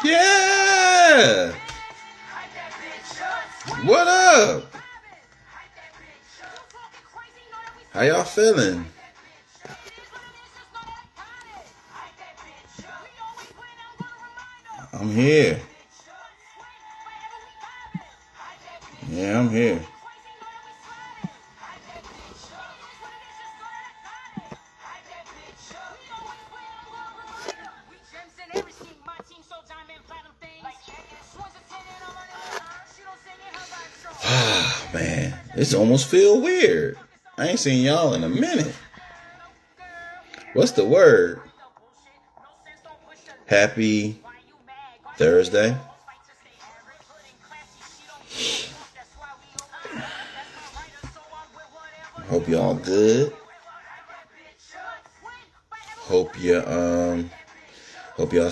Yeah. What up? How y'all feeling? I'm here. Yeah, I'm here. Man, it's almost feel weird. I ain't seen y'all in a minute. What's the word? Happy Thursday. Hope y'all good. Hope y'all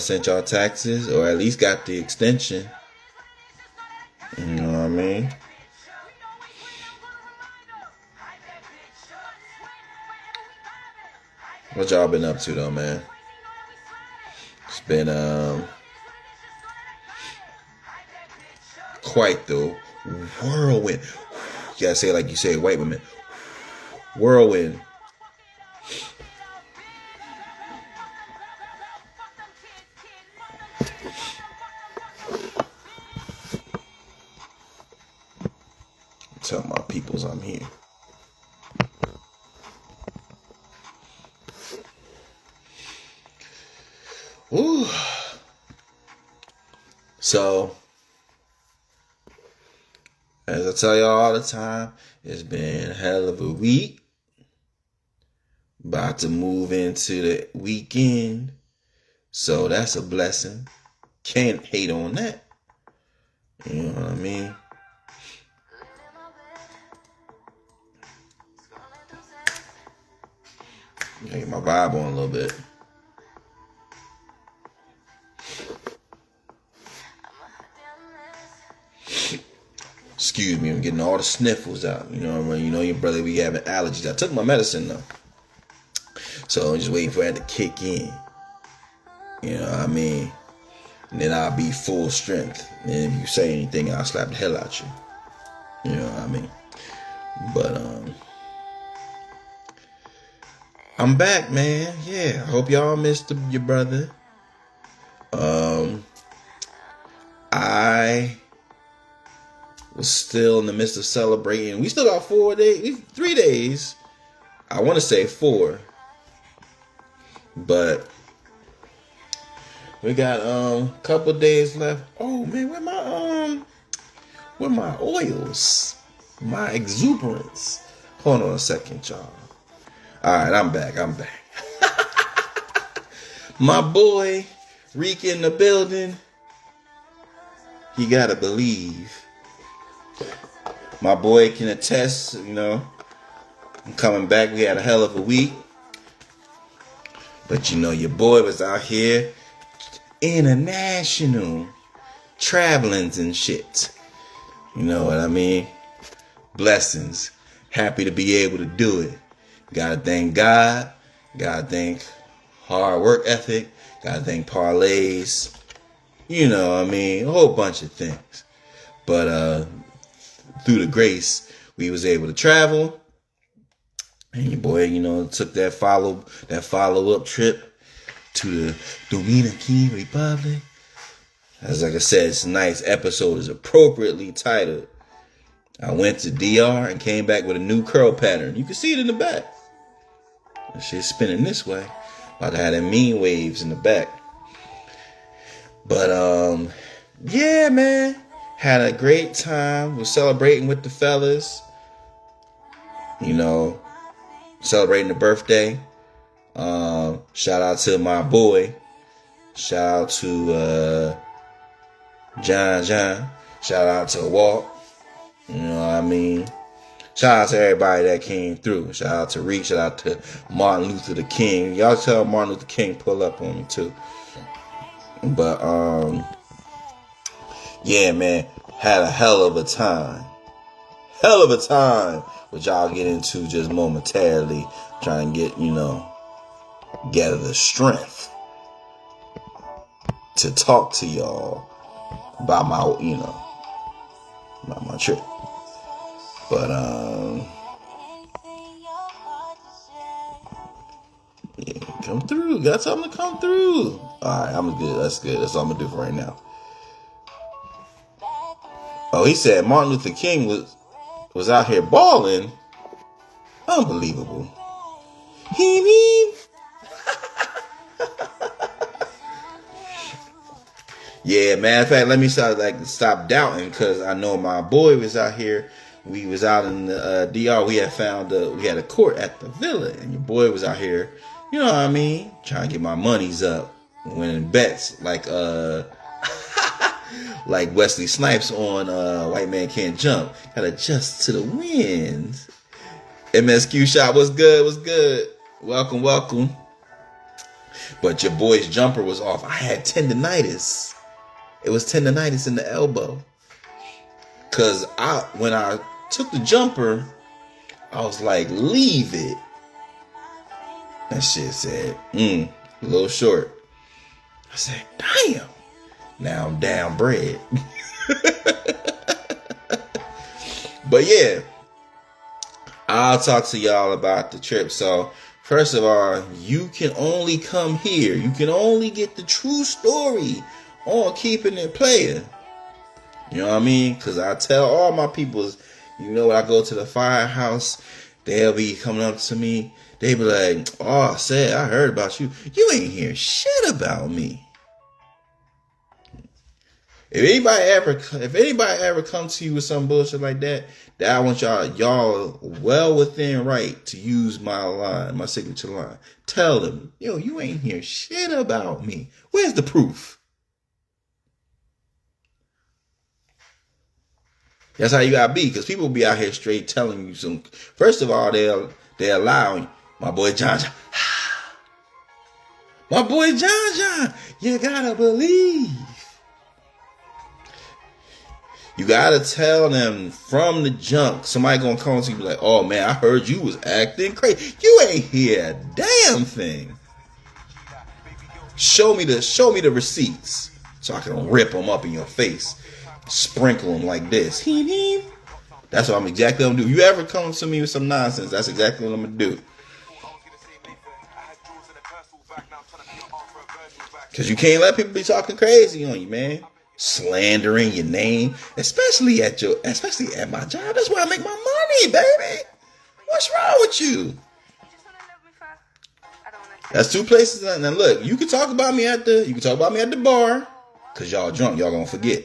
sent y'all taxes or at least got the extension. You know what I mean? What y'all been up to though, man? It's been quite the whirlwind. You gotta say it like you say white women. Whirlwind. Tell my peoples I'm here. Ooh. So, as I tell y'all all the time, it's been a hell of a week. About to move into the weekend. So that's a blessing. Can't hate on that. You know what I mean? Get my vibe on a little bit. Excuse me, I'm getting all the sniffles out. You know what I mean? You know your brother be having allergies. I took my medicine though. So I'm just waiting for that to kick in. You know what I mean? And then I'll be full strength. And if you say anything, I'll slap the hell out you. You know what I mean? But I'm back, man. Yeah, I hope y'all missed your brother. I was still in the midst of celebrating. We still got 4 days, 3 days. I want to say 4, but we got a couple days left. Oh man, where my oils, my exuberance? Hold on a second, y'all. All right, I'm back. My boy Reek in the building. You gotta believe. My boy can attest, you know. I'm coming back. We had a hell of a week. But you know, your boy was out here international travelings and shit. You know what I mean? Blessings. Happy to be able to do it. Gotta thank God. Gotta thank hard work ethic. Gotta thank parlays. You know what I mean? A whole bunch of things. But through the grace, we was able to travel. And your boy, you know, took that follow-up trip to the Dominican Republic. As like I said, this nice episode is appropriately titled. I went to DR and came back with a new curl pattern. You can see it in the back. That shit's spinning this way. About to have them mean waves in the back. But yeah, man. Had a great time. Was celebrating with the fellas. You know, celebrating the birthday. Shout out to my boy. Shout out to John. Shout out to Walt. You know what I mean? Shout out to everybody that came through. Shout out to Reek. Shout out to Martin Luther the King. Y'all tell Martin Luther King pull up on me too. But yeah, man, had a hell of a time. Which I'll get into just momentarily. Trying to get, you know, gather the strength to talk to y'all about my, about my trip. But yeah, come through. Got something to come through. All right, I'm good. That's good. That's all I'm gonna do for right now. Oh, he said Martin Luther King was out here balling. Unbelievable. Yeah, matter of fact, let me stop doubting, because I know my boy was out here. We was out in the DR. We had found we had a court at the villa, and your boy was out here. You know what I mean? Trying to get my monies up, winning bets like like Wesley Snipes on White Man Can't Jump. Gotta adjust to the winds. MSQ shot, what's good? What's good? Welcome, welcome. But your boy's jumper was off. I had tendonitis. It was tendonitis in the elbow. Cause when I took the jumper, I was like, leave it. That shit said, a little short. I said, damn. Now I'm down bread. But yeah, I'll talk to y'all about the trip. So first of all, you can only come here. You can only get the true story on Keepin and Playa. You know what I mean? Because I tell all my peoples, when I go to the firehouse, they'll be coming up to me. They be like, oh, Ced, I heard about you. You ain't hear shit about me. If anybody ever come to you with some bullshit like that, I want y'all well within right to use my line, my signature line. Tell them, you ain't hear shit about me. Where's the proof? That's how you gotta be, because people be out here straight telling you some. First of all, they allow my boy John. My boy John. You gotta believe. You gotta tell them from the jump. Somebody gonna come to you and be like, oh man, I heard you was acting crazy. You ain't hear a damn thing. Show me the receipts so I can rip them up in your face. Sprinkle them like this. That's what I'm exactly gonna do. You ever come to me with some nonsense, that's exactly what I'm gonna do. Because you can't let people be talking crazy on you, man. Slandering your name, especially at my job. That's where I make my money, baby. What's wrong with you? That's two places. Now look, you can talk about me at the bar, cause y'all drunk, y'all gonna forget.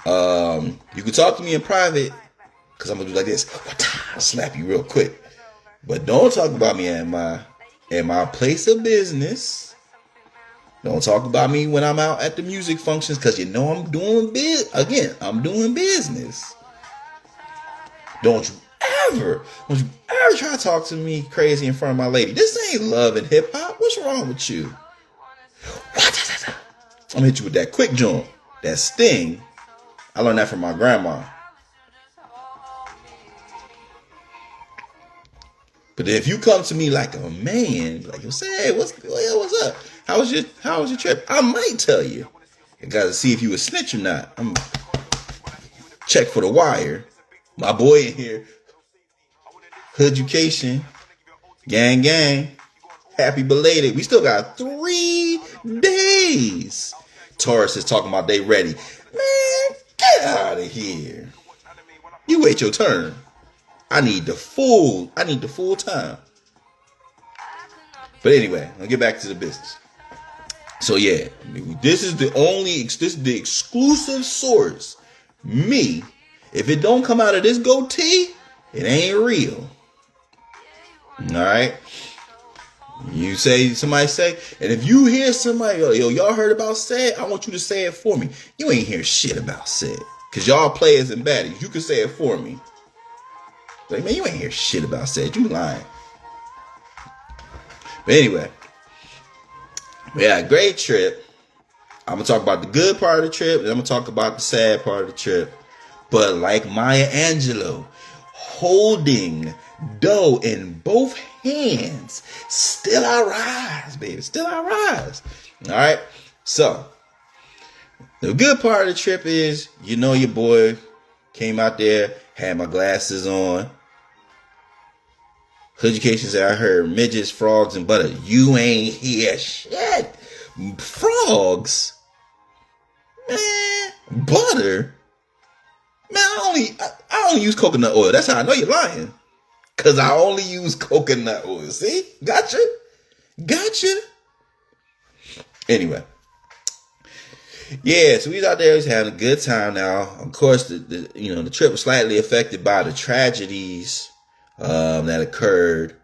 You can talk to me in private, cause I'm gonna do like this, slap you real quick. But don't talk about me at my place of business. Don't talk about me when I'm out at the music functions, because I'm doing I'm doing business. Don't you ever try to talk to me crazy in front of my lady. This ain't love and hip hop. What's wrong with you? I'm gonna hit you with that quick joint, that sting. I learned that from my grandma. But if you come to me like a man, like you say, hey, what's up? How was your trip? I might tell you. I gotta see if you a snitch or not. I'm check for the wire. My boy in here, Hooducation, gang, happy belated. We still got 3 days. Taurus is talking about they ready. Man, get out of here. You wait your turn. I need the full time. But anyway, I'll get back to the business. So yeah, this is the exclusive source. Me, if it don't come out of this goatee, it ain't real. Alright? Somebody say, and if you hear somebody, y'all heard about Ced, I want you to say it for me. You ain't hear shit about Ced. Cause y'all players and baddies, you can say it for me. Like, man, you ain't hear shit about Ced. You lying. But anyway, we had a great trip. I'm going to talk about the good part of the trip, and I'm going to talk about the sad part of the trip. But like Maya Angelou, holding dough in both hands, still I rise, baby. Still I rise. All right. So The good part of the trip is, your boy came out there, had my glasses on. Education said, I heard midgets, frogs, and butter. You ain't hear shit. Frogs? Man, butter? Man, I only use coconut oil. That's how I know you're lying. Because I only use coconut oil. See? Gotcha. Anyway. Yeah, so we was out there, we was having a good time. Now, of course, the trip was slightly affected by the tragedies that occurred,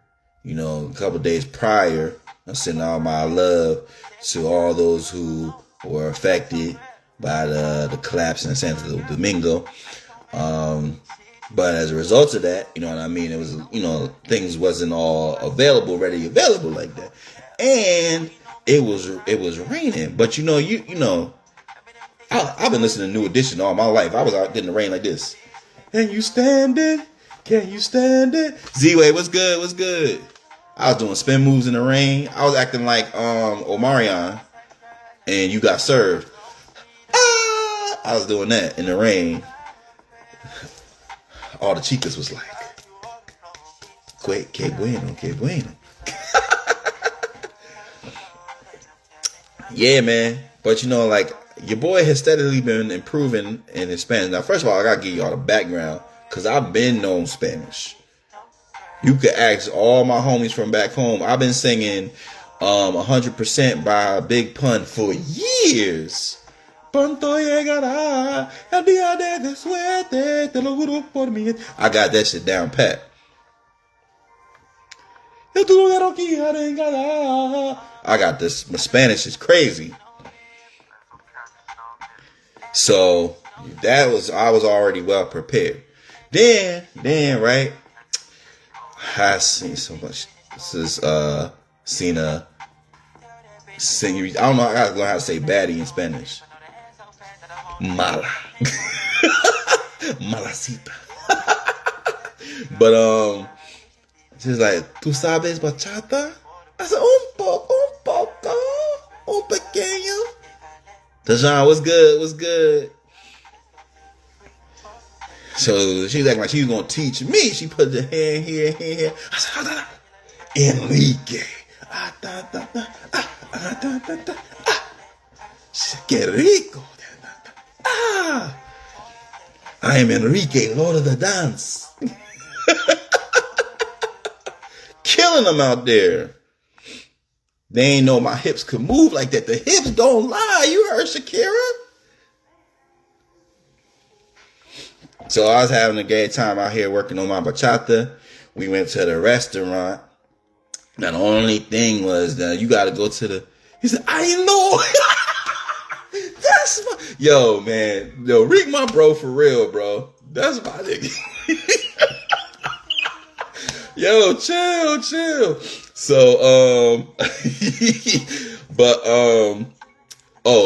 a couple of days prior. I'm sending all my love to all those who were affected by the collapse in Santo Domingo. But as a result of that, you know what I mean, it was, things wasn't all ready available like that. And it was raining. But I've been listening to New Edition all my life. I was out getting the rain like this. Can you stand it? Can you stand it? Z-Way, what's good? I was doing spin moves in the rain. I was acting like Omarion, and you got served. I was doing that in the rain. All the chicas was like, que bueno. Yeah, man. But your boy has steadily been improving in his Spanish. Now, first of all, I gotta give y'all the background, because I've been known Spanish. You could ask all my homies from back home. I've been singing 100% by Big Pun for years. Pronto llegará el día de tu suerte, te lo juro por mí. I got that shit down pat. I got this. My Spanish is crazy. So I was already well prepared. Then, right? I seen so much. This is seen a senorita. I don't know. I gotta learn how to say baddie in Spanish. Mala, malacita. But she's like, ¿Tú sabes bachata? I said, un poco, un pequeño. Tajan, what's good? So she's acting like she's gonna teach me. She put the hand here. I said, Enrique. Que rico. I am Enrique, Lord of the Dance. Killing them out there. They ain't know my hips could move like that. The hips don't lie. You heard Shakira? So I was having a great time out here working on my bachata. We went to the restaurant. Now the only thing was that you got to go to the... He said, I know. That's my... Yo, man. Yo, Rick my bro for real, bro. That's my nigga. Yo, chill. So,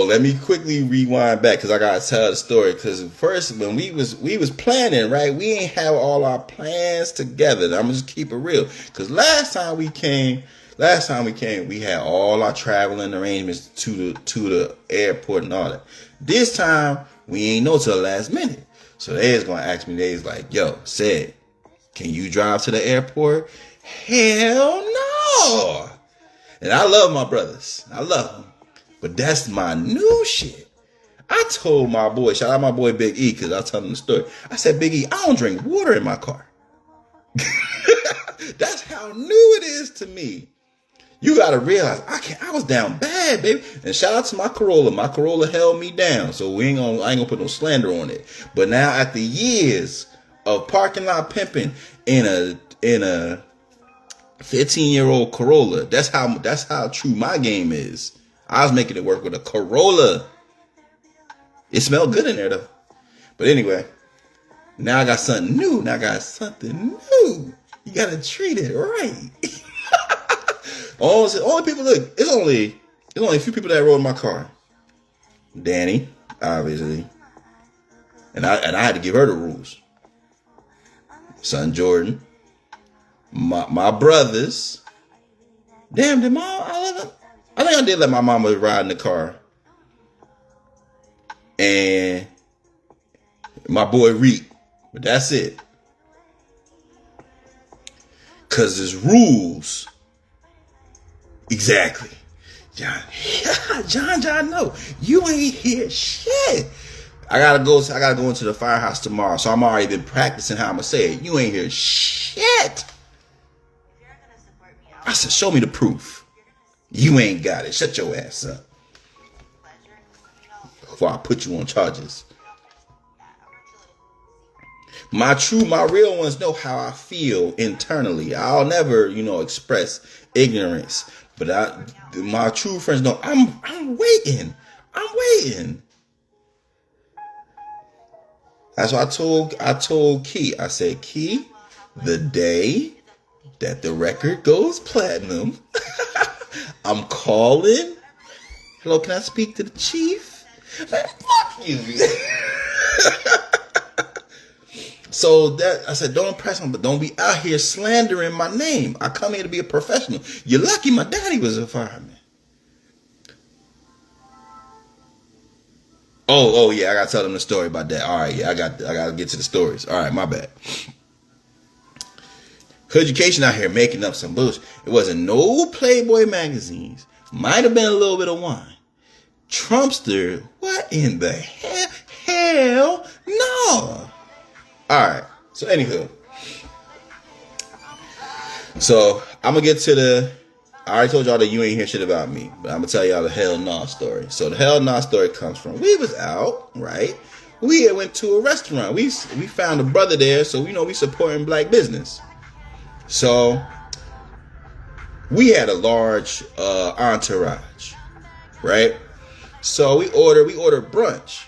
let me quickly rewind back, because I gotta tell the story. Because first, when we was planning, right, we ain't have all our plans together. I'm gonna just keep it real. Because last time we came, we had all our traveling arrangements to the airport and all that. This time, we ain't know till the last minute. So they was gonna ask me. They was like, "Yo, Ced, can you drive to the airport?" Hell no. And I love my brothers. I love them. But that's my new shit. I told my boy, shout out my boy Big E, because I'll tell him the story. I said, Big E, I don't drink water in my car. That's how new it is to me. You got to realize, I was down bad, baby. And shout out to my Corolla. My Corolla held me down. So I ain't gonna put no slander on it. But now, after years of parking lot pimping in a 15-year-old Corolla, that's how true my game is. I was making it work with a Corolla. It smelled good in there though. But anyway, now I got something new. You gotta treat it right. Only people, look, it's only a few people that rode in my car. Danny, obviously. And I had to give her the rules. Son Jordan. My brothers. Damn, I think I did let my mama ride in the car. and my boy Reek. But that's it. Cause there's rules. Exactly. John, no. You ain't hear shit. I gotta go into the firehouse tomorrow. So I'm already been practicing how I'm gonna say it. You ain't hear shit. I said, show me the proof. You ain't got it. Shut your ass up. Before I put you on charges. My real ones know how I feel internally. I'll never, express ignorance. But my true friends know I'm waiting. That's what I told Key. I said, Key, the day that the record goes platinum, I'm calling. Hello, can I speak to the chief? Man, fuck you. So that I said, don't impress him, but don't be out here slandering my name. I come here to be a professional. You're lucky my daddy was a fireman. Oh yeah, I gotta tell them the story about that. All right, yeah, I gotta get to the stories. All right, my bad. Education out here making up some bullshit. It wasn't no Playboy magazines. Might have been a little bit of wine. Trumpster, what in the hell? Hell no. Alright, so anywho. So, I'm gonna get to I already told y'all that you ain't hear shit about me, but I'm gonna tell y'all the hell nah story. So, the hell nah story comes from, we was out, right? We went to a restaurant. We found a brother there, so we supporting black business. So, we had a large entourage, right? So, we ordered brunch.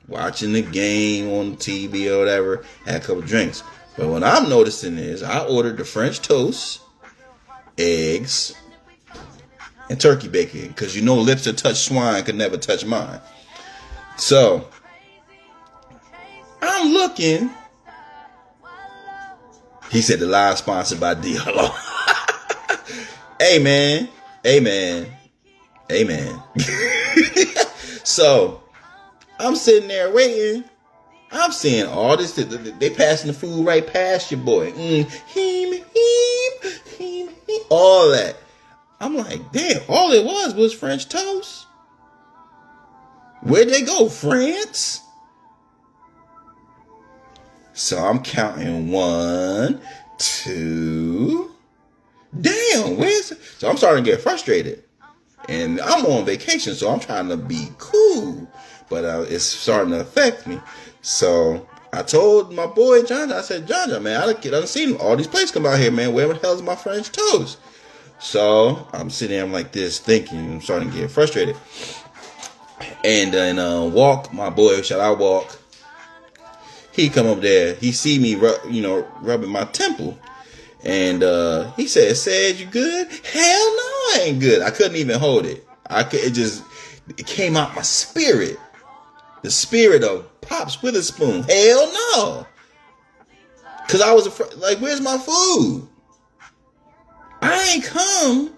Watching the game on TV or whatever, had a couple drinks. But what I'm noticing is I ordered the French toast, eggs, and turkey bacon. Because lips that touch swine could never touch mine. So, I'm looking. He said the live sponsored by Diallo. Amen. So, I'm sitting there waiting. I'm seeing all this. They passing the food right past your boy. All that. I'm like, damn, all it was French toast. Where'd they go? France? So I'm counting 1, 2. Damn, where's it? So I'm starting to get frustrated. And I'm on vacation, so I'm trying to be cool. But it's starting to affect me. So I told my boy John, I said, John, man, I done seen all these places come out here, man. Where the hell is my French toast? So I'm sitting there, I'm like this, thinking, I'm starting to get frustrated. And then my boy, shout out Walk. He come up there, he see me, rubbing my temple. And he said, you good? Hell no, I ain't good. I couldn't even hold it. It came out my spirit. The spirit of Pops Witherspoon. Hell no. Because I was afraid, like, where's my food? I ain't come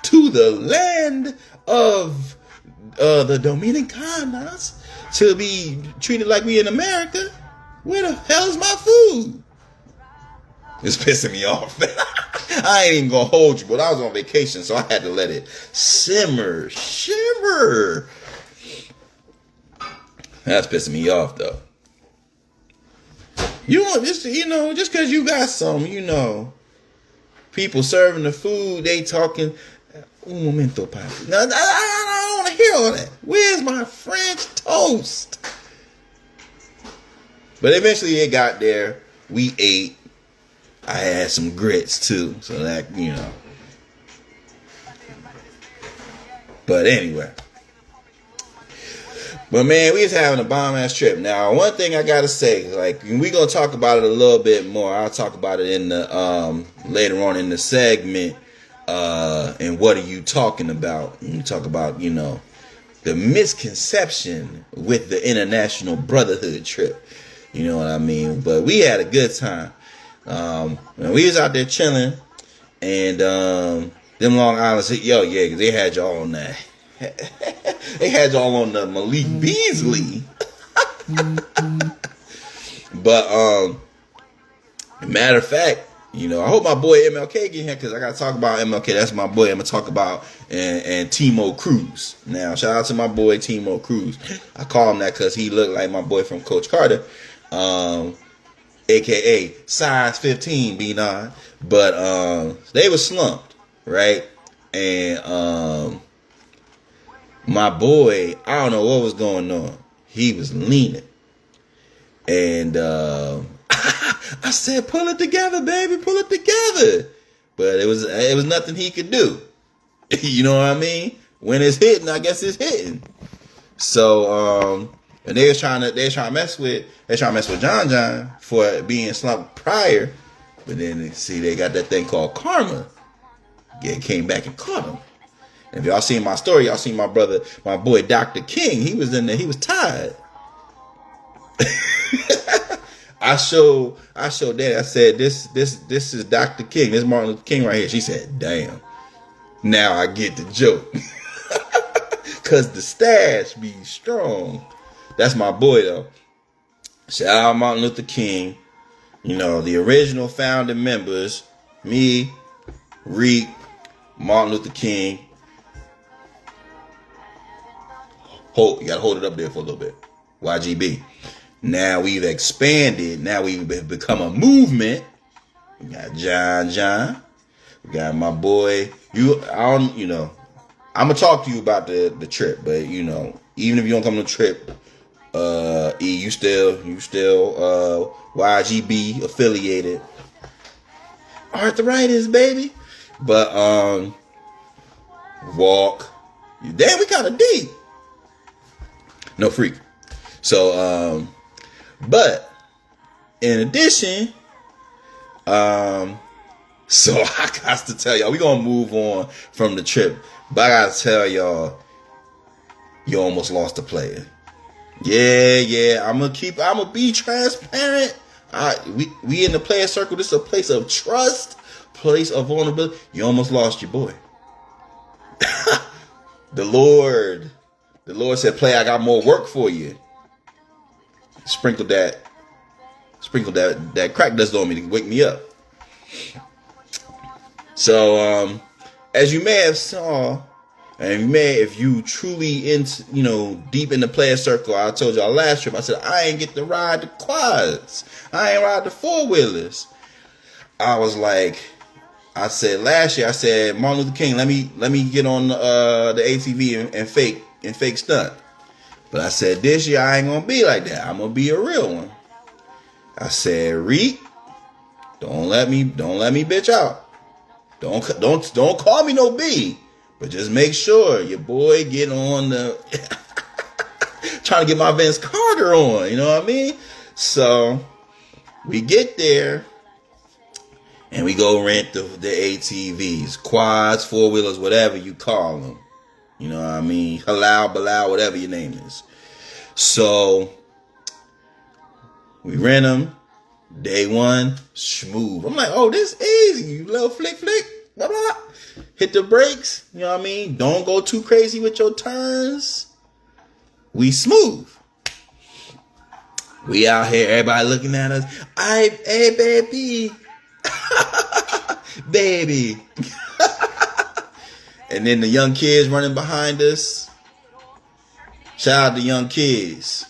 to the land of the Dominicanas to be treated like we in America. Where the hell's my food? It's pissing me off. I ain't even gonna hold you, but I was on vacation, so I had to let it shimmer. That's pissing me off, though. Just because you got some, people serving the food, they talking, un momento, papi. No, I don't want to hear all that. Where's my French toast? But eventually it got there. We ate. I had some grits, too. So that, But anyway. But man, we was having a bomb ass trip. Now, one thing I gotta say, like, we gonna talk about it a little bit more. I'll talk about it in the later on in the segment. And what are you talking about? And we talk about, the misconception with the international brotherhood trip. You know what I mean? But we had a good time. We was out there chilling, and them Long Island said, because they had y'all on that. They had y'all on the Malik Beasley. But matter of fact, you know, I hope my boy MLK get here because I gotta talk about MLK. That's my boy. I'm gonna talk about and Timo Cruz. Now, shout out to my boy Timo Cruz. I call him that because he looked like my boy from Coach Carter, aka size 15 B9. But they were slumped, right? And my boy, I don't know what was going on. He was leaning, and I said, pull it together, baby, pull it together. But it was nothing he could do. You know what I mean? When it's hitting, I guess it's hitting. So, and they was trying to mess with John for being slumped prior. But then see, they got that thing called karma. Yeah, came back and caught him. And if y'all seen my story, y'all seen my boy Dr. King. He was in there, he was tired. I showed Daddy. I said, this is Dr. King. This is Martin Luther King right here. She said, damn. Now I get the joke. Cause the stash be strong. That's my boy though. Shout out Martin Luther King. You know, the original founding members, me, Reek, Martin Luther King. You gotta hold it up there for a little bit. YGB. Now we've expanded. Now we've become a movement. We got John. We got my boy. I'm gonna talk to you about the trip, but you know, even if you don't come to the trip, you still YGB affiliated. Arthritis, baby. But walk. Damn, we kind of deep. No freak. So but in addition, so I got to tell y'all, we gonna move on from the trip, but I gotta tell y'all, you almost lost a player. Yeah. I'm gonna be transparent. We in the player circle. This is a place of trust, place of vulnerability. You almost lost your boy. The Lord said, "Play, I got more work for you." Sprinkle that crack dust on me to wake me up. So, as you may have saw, and if you truly into, deep in the player circle, I told y'all last trip, I said, I ain't get to ride the quads. I ain't ride the 4-wheelers. I said last year, I said, Martin Luther King, let me get on the ATV and fake stunt. But I said, this year I ain't gonna be like that. I'm gonna be a real one. I said, Reek, don't let me bitch out. Don't call me no B. But just make sure your boy get on the trying to get my Vince Carter on. You know what I mean? So we get there and we go rent the ATVs, quads, 4-wheelers, whatever you call them. You know what I mean? Halal, Bilal, whatever your name is. So we rent them. Day one, smooth. I'm like, oh, this easy. You little flick, blah, blah. Hit the brakes. You know what I mean? Don't go too crazy with your turns. We smooth. We out here, everybody looking at us. Hey, baby. Baby. And then the young kids running behind us. Shout out to young kids.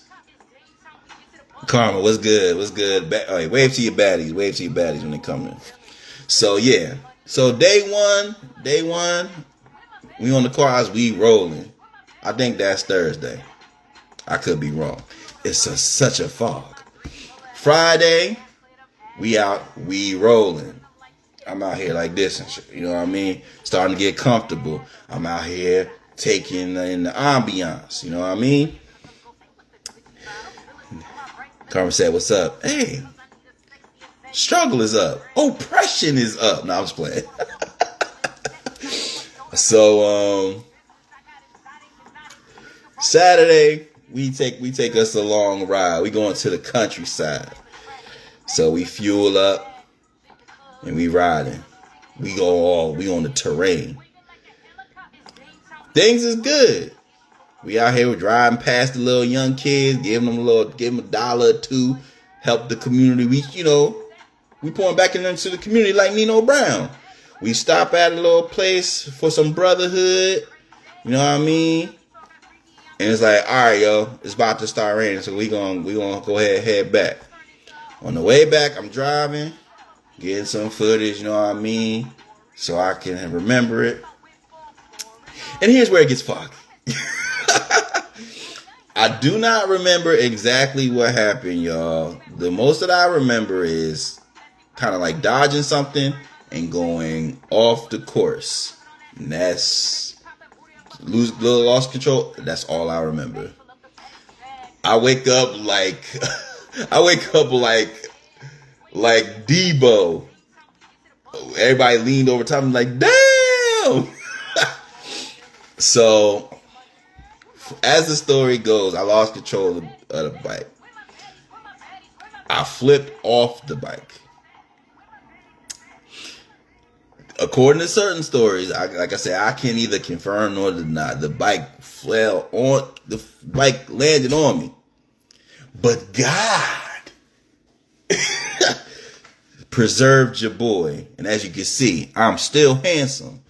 Karma, what's good? Wave to your baddies when they come in. So yeah. So day one, we on the cars, we rolling. I think that's Thursday. I could be wrong. It's such a fog. Friday, we out, we rolling. I'm out here like this and shit. You know what I mean? Starting to get comfortable. I'm out here taking in the ambiance. You know what I mean? Carmen said, what's up? Hey, struggle is up. Oppression is up. No, I'm just playing. So, Saturday, we take us a long ride. We going to the countryside. So we fuel up and we riding. We on the terrain. Things is good. We out here driving past the little young kids, giving them a dollar or two, help the community. We pouring back into the community like Nino Brown. We stop at a little place for some brotherhood. You know what I mean? And it's like, all right, yo, it's about to start raining, so we gonna go ahead and head back. On the way back, I'm driving, getting some footage, you know what I mean, so I can remember it. And here's where it gets foggy. I do not remember exactly what happened, y'all. The most that I remember is kind of like dodging something and going off the course. And that's lost control. That's all I remember. I wake up like Debo. Everybody leaned over top of me like, damn. So, as the story goes, I lost control of the bike. I flipped off the bike. According to certain stories, like I said, I can't either confirm nor deny. The bike landed on me. But God preserved your boy. And as you can see, I'm still handsome.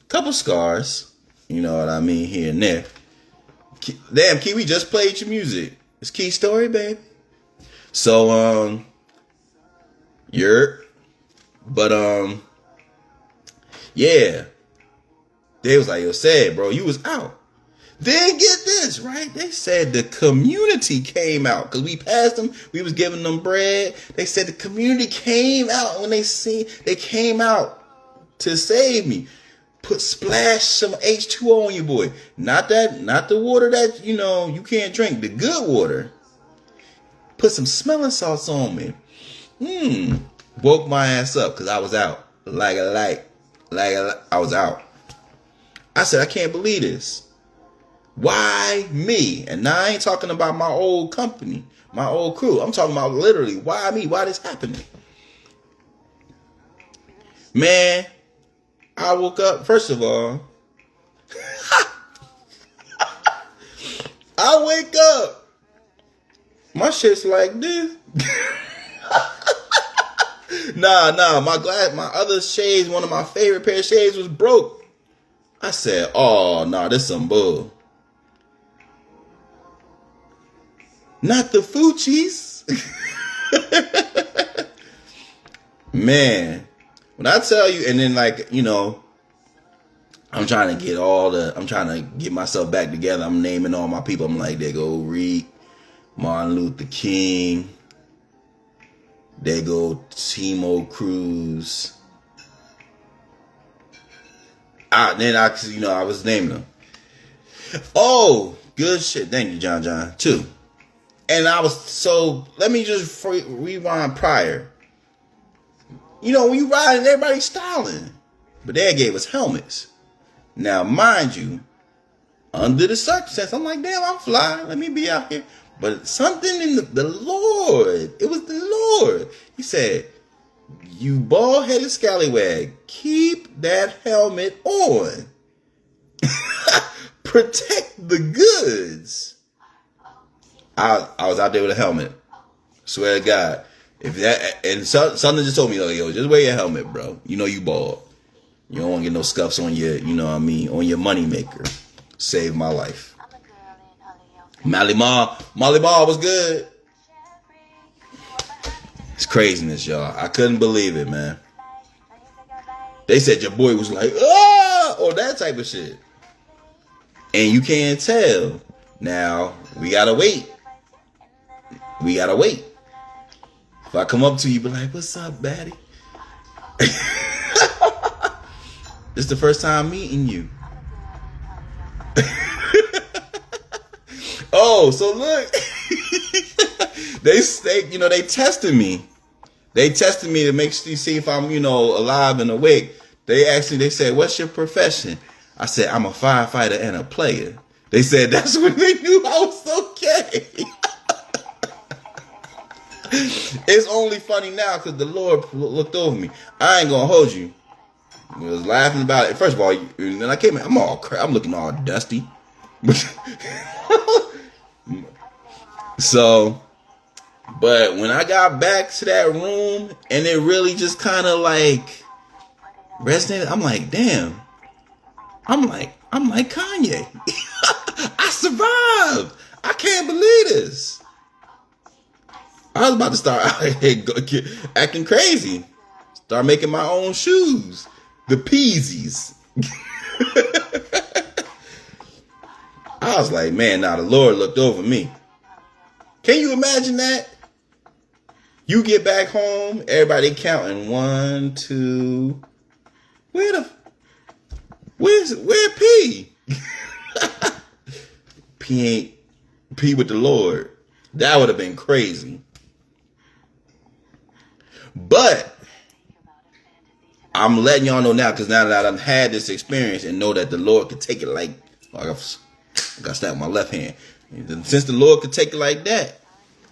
Couple scars, you know what I mean, here and there. Damn, Key, we just played your music. It's Key's story, baby. So, yeah. They was like, yo, Ced, bro, you was out. Then get this, right? They said the community came out because we passed them. We was giving them bread. They said the community came out when they came out to save me. Splash some H2O on you, boy. Not the water that, you can't drink. The good water. Put some smelling salts on me. Woke my ass up because I was out. Like a light. I was out. I said, I can't believe this. Why me? And now I ain't talking about my old company, my old crew. I'm talking about literally, why me? Why this happening? Man, I woke up, first of all, I wake up. My shit's like this. Nah, my other shades, one of my favorite pair of shades was broke. I said, oh, nah, this some bull. Not the Fuchsies. Man, when I tell you, and then I'm trying to get myself back together. I'm naming all my people. I'm like, there go Reed, Martin Luther King. There go Timo Cruz. I was naming them. Oh, good shit. Thank you, John, too. And let me just rewind prior. When you riding, everybody's styling. But they gave us helmets. Now, mind you, under the circumstance, I'm like, damn, I'm flying. Let me be out here. But something in the Lord, it was the Lord. He said, you bald-headed scallywag, keep that helmet on. Protect the goods. I was out there with a helmet. Swear to God. Something just told me, yo, just wear your helmet, bro. You bald. You don't want to get no scuffs on your, on your money maker. Saved my life. Molly Ma was good. It's craziness, y'all. I couldn't believe it, man. They said your boy was like, or that type of shit. And you can't tell. Now, we gotta wait. If I come up to you, be like, what's up, baddie? This is the first time meeting you. Oh, so look. They tested me. They tested me to see if I'm, alive and awake. They said, what's your profession? I said, I'm a firefighter and a player. They said that's when they knew I was okay. It's only funny now because the Lord looked over me. I ain't gonna hold you. I was laughing about it. First of all, when I came in, I'm looking all dusty. So, but when I got back to that room and it really just kind of like resonated, I'm like, damn. I'm like Kanye. I survived. I can't believe this. I was about to start out here acting crazy. Start making my own shoes. The Peasies. I was like, man, now the Lord looked over me. Can you imagine that? You get back home, everybody counting 1, 2. Where P? P ain't P with the Lord. That would have been crazy. But I'm letting y'all know now, because now that I've had this experience and know that the Lord could take it like I got stabbed with my left hand. Since the Lord could take it like that,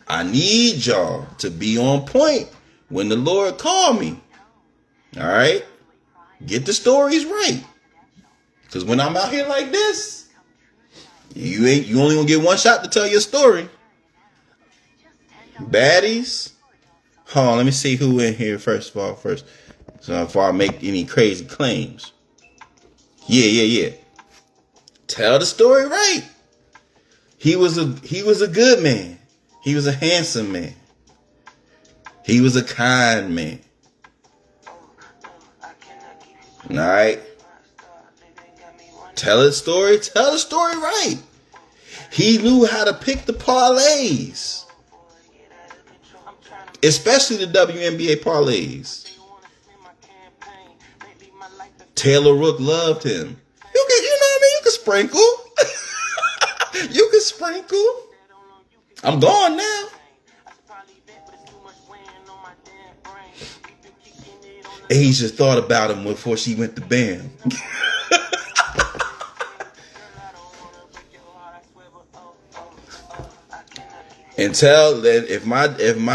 I need y'all to be on point when the Lord called me. All right? Get the stories right. Because when I'm out here like this, you only gonna get one shot to tell your story. Baddies. Hold on, let me see who in here first. So before I make any crazy claims. Yeah. Tell the story right. He was a good man. He was a handsome man. He was a kind man. All right. Tell the story right. He knew how to pick the parlays. Especially the WNBA parlays. Taylor Rook loved him. You know what I mean? You can sprinkle. You can sprinkle. I'm gone now. Asia thought about him before she went to BAM. And tell that if my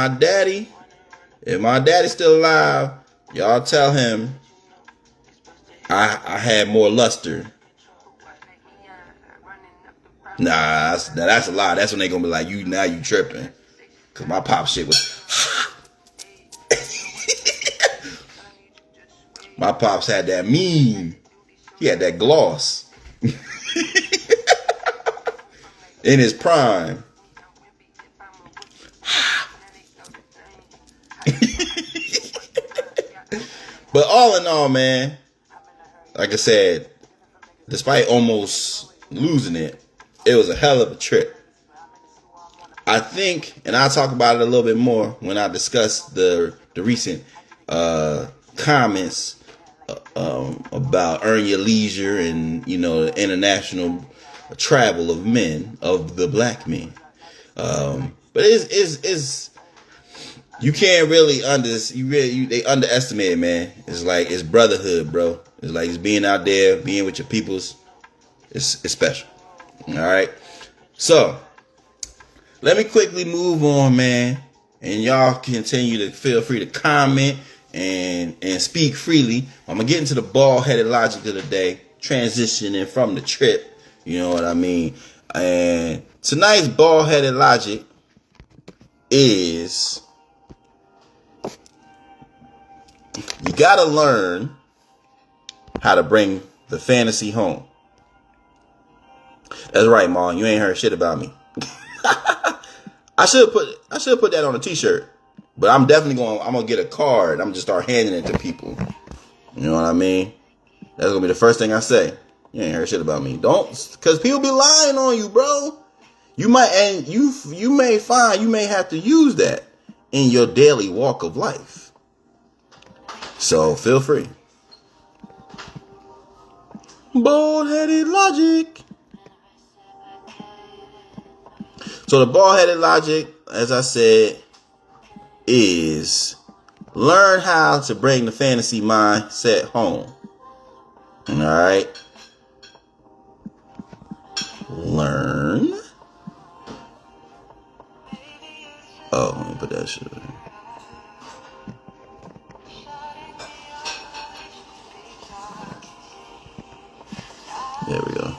daddy's still alive, y'all tell him I had more luster. Nah, that's a lie. That's when they gonna be like, you tripping. Cause my pop shit was my pops had that mean. He had that gloss. In his prime. But all in all, man, like I said, despite almost losing it, it was a hell of a trip. I think, and I'll talk about it a little bit more when I discuss the recent comments about earn your leisure and, the international travel of men, of the black men. But it's you can't really they underestimate it, man. It's like it's brotherhood, bro. It's like it's being out there, being with your peoples. It's special. All right. So let me quickly move on, man, and y'all continue to feel free to comment and speak freely. I'm gonna get into the bald-headed logic of the day, transitioning from the trip. You know what I mean? And tonight's bald-headed logic is you gotta learn how to bring the fantasy home. That's right, Ma. You ain't heard shit about me. I should put that on a t-shirt. But I'm gonna get a card. I'm just start handing it to people. You know what I mean? That's gonna be the first thing I say. You ain't heard shit about me. Cause people be lying on you, bro. You may have to use that in your daily walk of life. So feel free. Bald-headed logic. So the bald-headed logic, as I said, is learn how to bring the fantasy mindset home. All right. Learn. Oh, let me put that shit in. There we go.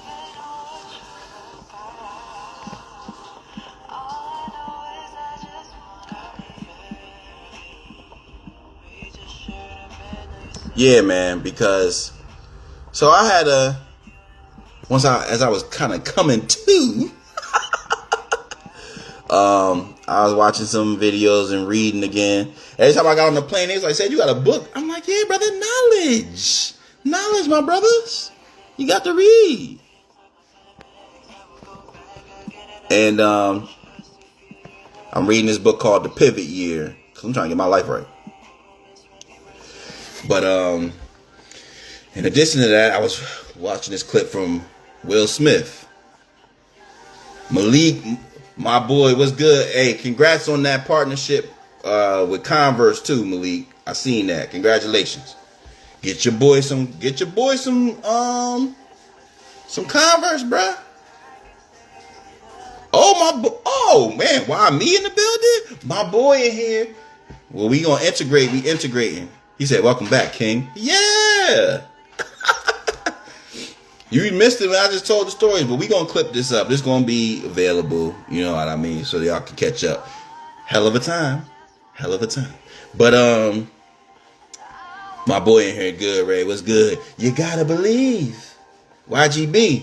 yeah, man, because so I had as I was kind of coming to, I was watching some videos and reading again. Every time I got on the plane, they was like, "Said you got a book?" I'm like, "Yeah, brother, knowledge, my brothers. You got to read." And I'm reading this book called The Pivot Year because I'm trying to get my life right. But in addition to that, I was watching this clip from Will Smith. Malik, my boy, what's good? Hey, congrats on that partnership with Converse too, Malik. I seen that. Congratulations. Get your boy some Converse, bruh. Oh man, why me in the building? My boy in here. Well, we gonna integrate. We integrating. He said, "Welcome back, King." Yeah. You missed it when I just told the stories, but we gonna clip this up. This gonna be available. You know what I mean, so y'all can catch up. Hell of a time. But my boy in here, good Ray. What's good? You gotta believe. YGB.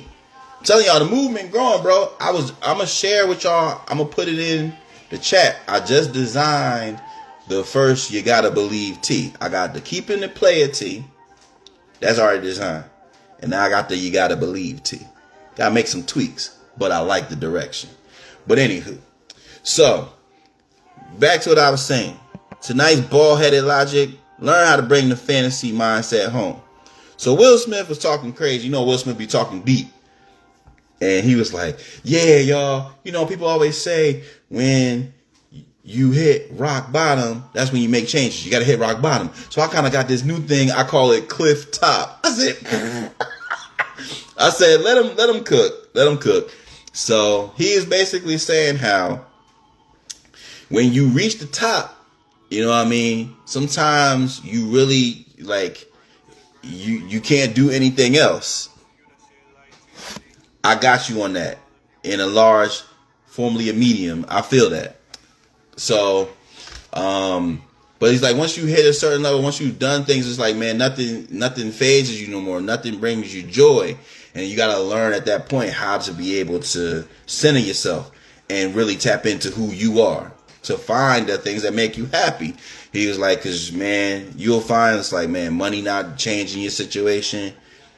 I'm telling y'all, the movement growing, bro. I'm gonna share with y'all. I'm gonna put it in the chat. I just designed the first You Gotta Believe tee. I got the Keepin the Playa tee. That's already designed. And now I got the You Gotta Believe tee. Gotta make some tweaks, but I like the direction. But anywho, so back to what I was saying. Tonight's bald-headed logic. Learn how to bring the fantasy mindset home. So Will Smith was talking crazy. You know Will Smith be talking deep. And he was like, yeah, y'all, you know, people always say when you hit rock bottom, that's when you make changes. You got to hit rock bottom. So I kind of got this new thing. I call it cliff top. I said, let him cook. Let him cook. So he is basically saying how when you reach the top, you know what I mean? Sometimes you really like, you can't do anything else. I got you on that. In a large, formerly a medium. I feel that. So, but he's like, once you hit a certain level, once you've done things, it's like, man, nothing phases you no more. Nothing brings you joy. And you got to learn at that point how to be able to center yourself and really tap into who you are, to find the things that make you happy. He was like, cause man, you'll find it's like, man, money not changing your situation.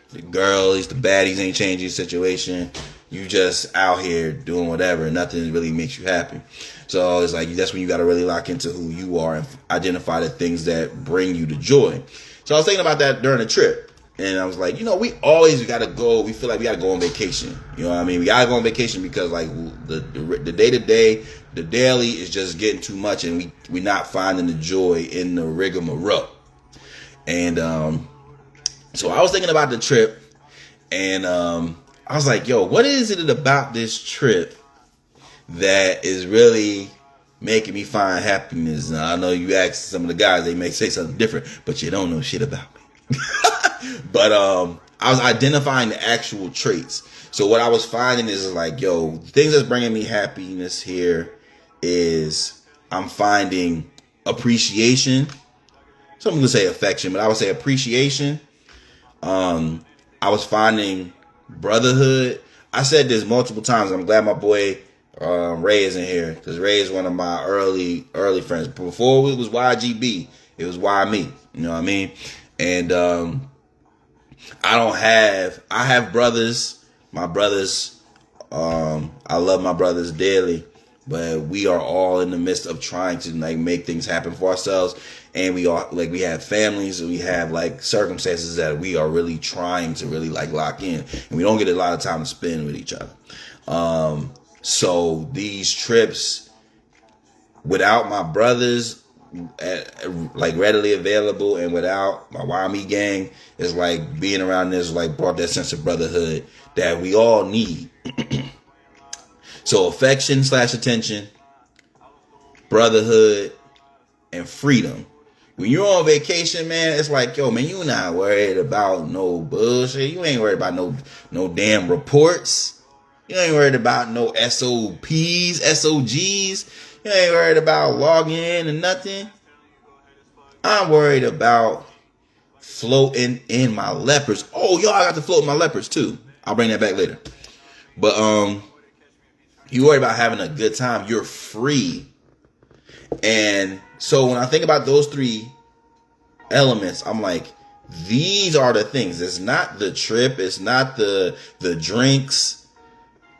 The girls, the baddies ain't changing your situation. You just out here doing whatever. Nothing really makes you happy. So it's like, that's when you got to really lock into who you are and identify the things that bring you the joy. So I was thinking about that during the trip. And I was like, you know, we got to go. We feel like we got to go on vacation. You know what I mean? We got to go on vacation because like the day-to-day, the daily is just getting too much. And we're not finding the joy in the rigmarole. And so I was thinking about the trip. And I was like, yo, what is it about this trip that is really making me find happiness? Now, I know you ask some of the guys, they may say something different, but you don't know shit about me. But I was identifying the actual traits. So what I was finding is like, yo, things that's bringing me happiness here is I'm finding appreciation. Some people say affection, but I would say appreciation. I was finding brotherhood. I said this multiple times. I'm glad my boy Ray is in here because Ray is one of my early friends. Before it was YGB, it was Why Me. You know what I mean? And I have brothers. My brothers, I love my brothers dearly, but we are all in the midst of trying to like make things happen for ourselves. And we have families and we have like circumstances that we are really trying to really like lock in. And we don't get a lot of time to spend with each other. So these trips without my brothers like readily available and without my YME gang is like being around this like brought that sense of brotherhood that we all need. So affection / attention, brotherhood, and freedom. When you're on vacation, man, it's like, yo, man, you not worried about no bullshit. You ain't worried about no damn reports. You ain't worried about no SOPs, SOGs. You ain't worried about logging in and nothing. I'm worried about floating in my leopards. Oh, y'all, I got to float in my leopards too. I'll bring that back later. But you worry about having a good time. You're free. And so when I think about those three elements, I'm like, these are the things. It's not the trip. It's not the drinks.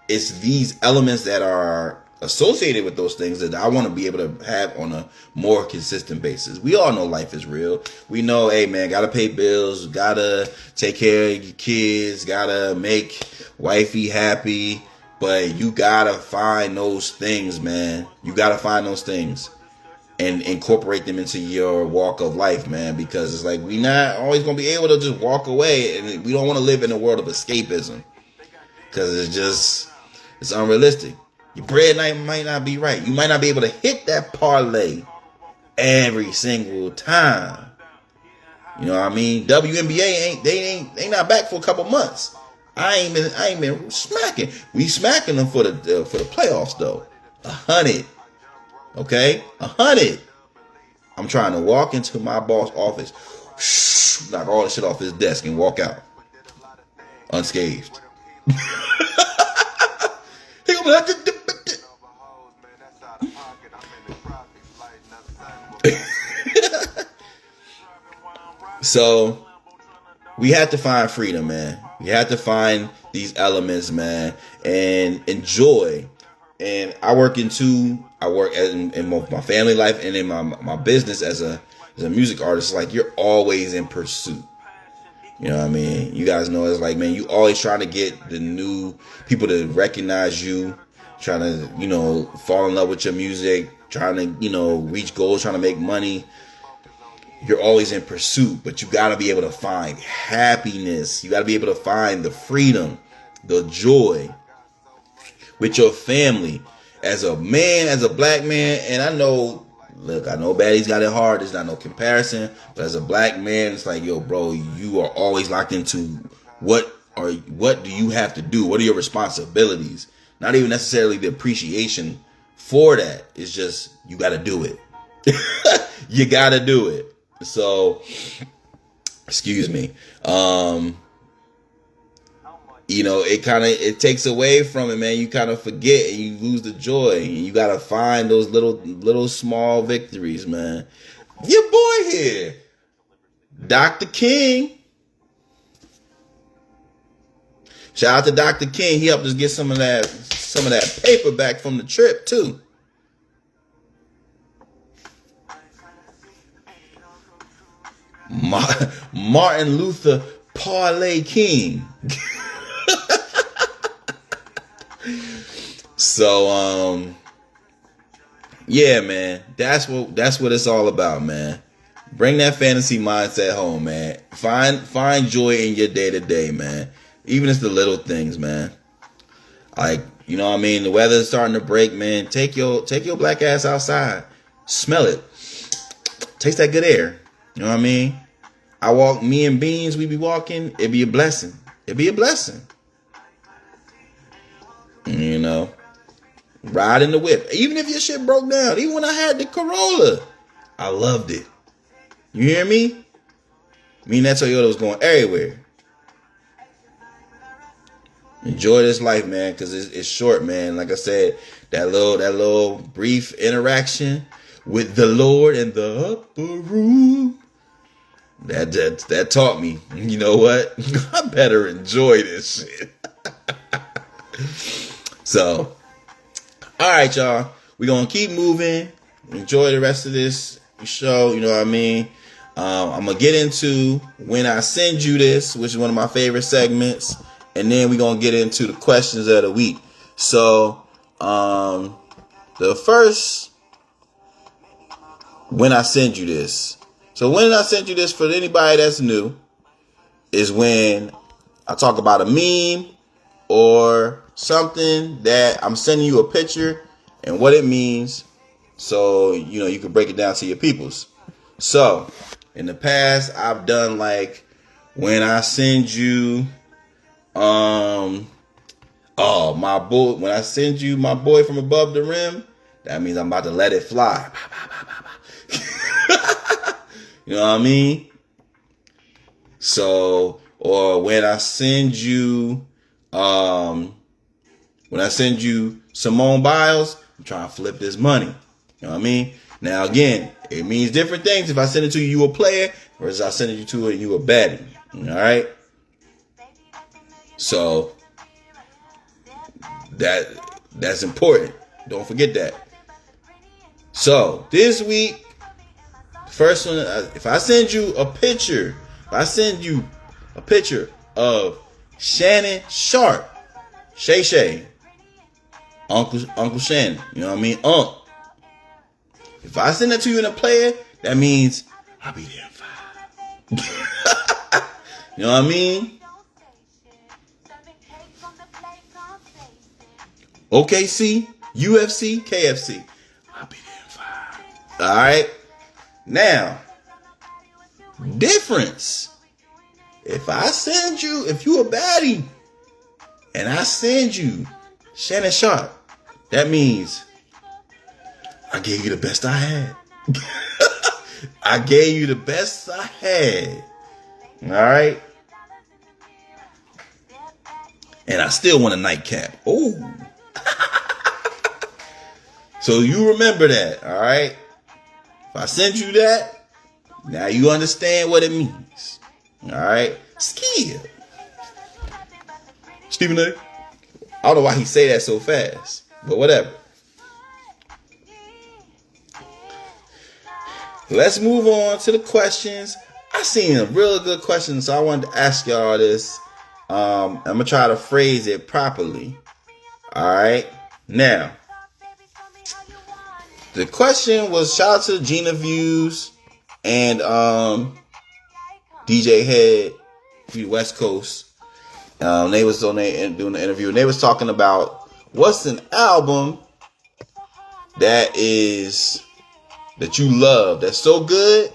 It's these elements that are associated with those things that I want to be able to have on a more consistent basis. We all know life is real. We know, hey man, gotta pay bills, gotta take care of your kids, gotta make wifey happy, but you gotta find those things, man. You gotta find those things and incorporate them into your walk of life, man, because it's like we not always gonna be able to just walk away, and we don't want to live in a world of escapism because it's unrealistic. Your bread might not be right. You might not be able to hit that parlay every single time. You know what I mean? WNBA ain't not back for a couple months. I ain't been smacking. We smacking them for the playoffs though. 100. Okay? 100. I'm trying to walk into my boss office, knock all the shit off his desk and walk out unscathed. He gonna be like, so we have to find freedom, man. We have to find these elements, man, and enjoy. And I work in both my family life and in my business as a music artist. Like, you're always in pursuit. You know what I mean? You guys know it's like, man, you always trying to get the new people to recognize you, trying to, fall in love with your music, trying to, reach goals, trying to make money. You're always in pursuit, but you got to be able to find happiness. You got to be able to find the freedom, the joy with your family as a man, as a black man. And I know baddies got it hard. There's not no comparison, but as a black man, it's like, yo, bro, you are always locked into what do you have to do? What are your responsibilities? Not even necessarily the appreciation for that. It's just, you got to do it. You got to do it. So, excuse me. It takes away from it, man. You kind of forget and you lose the joy. And you got to find those little small victories, man. Your boy here, Dr. King. Shout out to Dr. King. He helped us get some of that paper back from the trip too. Martin Luther Parlay King. So yeah, man, that's what it's all about, man. Bring that fantasy mindset home, man. Find joy in your day to day, man. Even it's the little things, man. Like, you know what I mean? The weather's starting to break, man. Take your black ass outside. Smell it. Taste that good air. You know what I mean? Me and Beans, we be walking. It'd be a blessing. It'd be a blessing. Ride in the whip. Even if your shit broke down. Even when I had the Corolla, I loved it. You hear me? Me and that Toyota was going everywhere. Enjoy this life, man, because it's short, man. Like I said, that little brief interaction with the Lord in the upper room, that taught me, you know what? I better enjoy this shit. So, all right, y'all. We're going to keep moving. Enjoy the rest of this show. You know what I mean? I'm going to get into When I Send You This, which is one of my favorite segments. And then we're going to get into the questions of the week. So, the first, When I Send You This. So, When I Send You This, for anybody that's new, is when I talk about a meme or something that I'm sending you a picture and what it means, so you can break it down to your peoples. So in the past, I've done like, when I send you my boy, when I send you my boy from above the rim, that means I'm about to let it fly. You know what I mean? So, or when I send you Simone Biles, I'm trying to flip this money. You know what I mean? Now again, it means different things. If I send it to you, you a player, versus I send it to you a baddie. All right. So that's important. Don't forget that. So this week, first one, if I send you a picture of Shannon Sharp, Shay Shay, Uncle Shannon, you know what I mean? If I send that to you in a player, that means I'll be there in 5. You know what I mean? OKC, UFC, KFC. I'll be there in 5. All right. Now, difference. If you a baddie, and I send you Shannon Sharp, that means I gave you the best I had. I gave you the best I had. All right. And I still want a nightcap. Oh. So you remember that. All right. If I send you that, now you understand what it means. All right. Skill. Stephen A. I don't know why he say that so fast, but whatever. Let's move on to the questions. I seen a real good question, so I wanted to ask y'all this. I'm gonna try to phrase it properly. All right. Now, the question was, shout out to Gina Views and DJ Head, West Coast. They was on there doing the interview, and they was talking about what's an album that you love, that's so good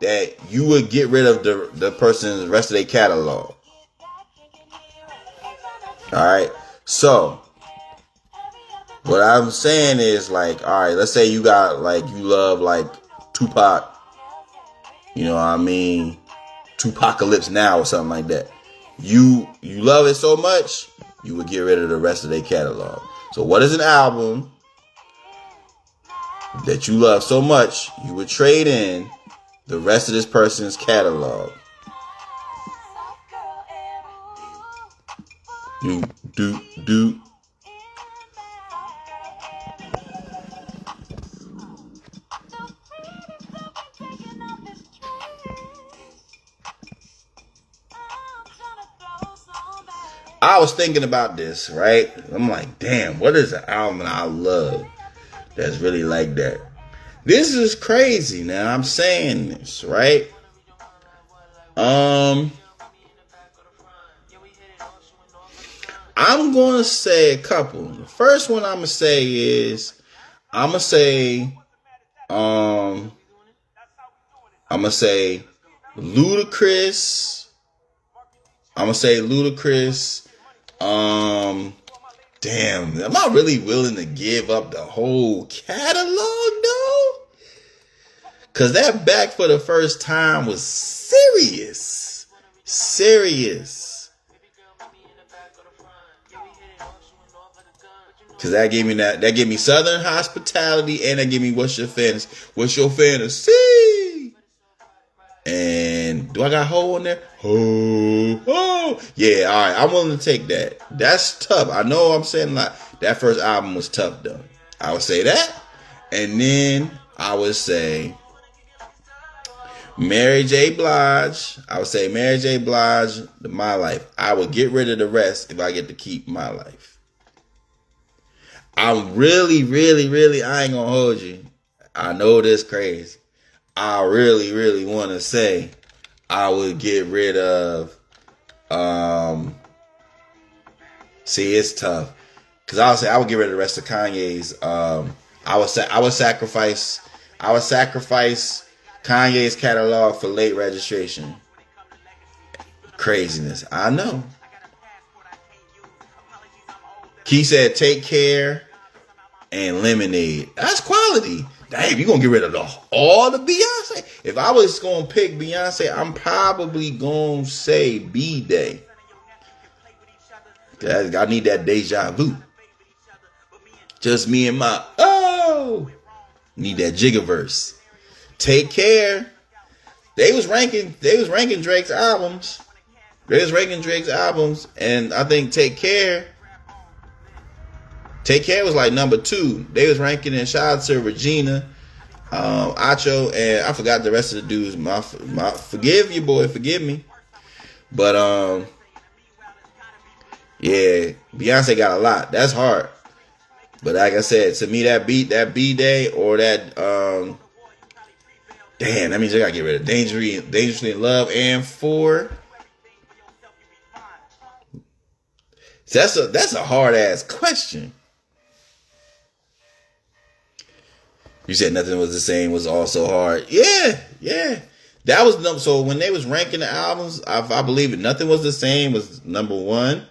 that you would get rid of the person's rest of their catalog. Alright, so what I'm saying is, like, alright, let's say you love like Tupac, you know what I mean, Tupacalypse Now or something like that. You love it so much, you would get rid of the rest of their catalog. So what is an album that you love so much you would trade in the rest of this person's catalog? Do. I was thinking about this, right? I'm like, damn, what is an album that I love that's really like that? This is crazy. Now I'm saying this, right? I'm going to say a couple. The first one I'm going to say is, I'm going to say Ludacris. Damn, am I really willing to give up the whole catalog though? Cause that Back for the First Time was serious. Cause that gave me Southern Hospitality, and that gave me What's Your Fantasy? And do I got Ho on there? Ho. Yeah, all right. I'm willing to take that. That's tough. I know I'm saying like that first album was tough though. I would say that. And then I would say Mary J. Blige. My Life. I would get rid of the rest if I get to keep My Life. I'm really, I ain't gonna hold you. I know this crazy. I really, want to say I would get rid of, see, it's tough. Cause I would say I would get rid of the rest of Kanye's, I would sacrifice Kanye's catalog for Late Registration. Craziness. I know. Key said Take Care and Lemonade. That's quality. Damn, you gonna get rid of all the Beyonce? If I was gonna pick Beyonce, I'm probably gonna say B-Day. I need that deja vu. Just me and my need that Jiggaverse. Take Care. They was ranking Drake's albums. And I think Take Care was like number 2. They was ranking, and shout out to Regina, Acho, and I forgot the rest of the dudes. My forgive you, boy, forgive me. But yeah, Beyonce got a lot. That's hard. But like I said, to me, that B-Day or that damn, that means I gotta get rid of Dangerously in Love and 4. That's a hard ass question. You said Nothing Was the Same was also hard. Yeah. That was so when they was ranking the albums, I believe it. Nothing Was the Same was number 1.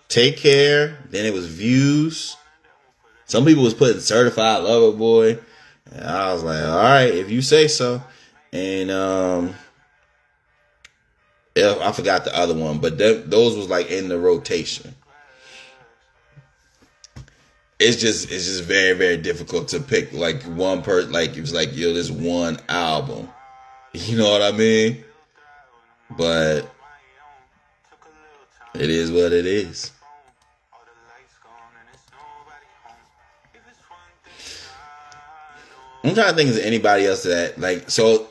Take Care. Then it was Views. Some people was putting Certified Lover Boy. And I was like, all right, if you say so. And I forgot the other one, but those was like in the rotation. It's just very, very difficult to pick like one person. Like it was like, yo, this one album. You know what I mean? But it is what it is. I'm trying to think of anybody else that like. So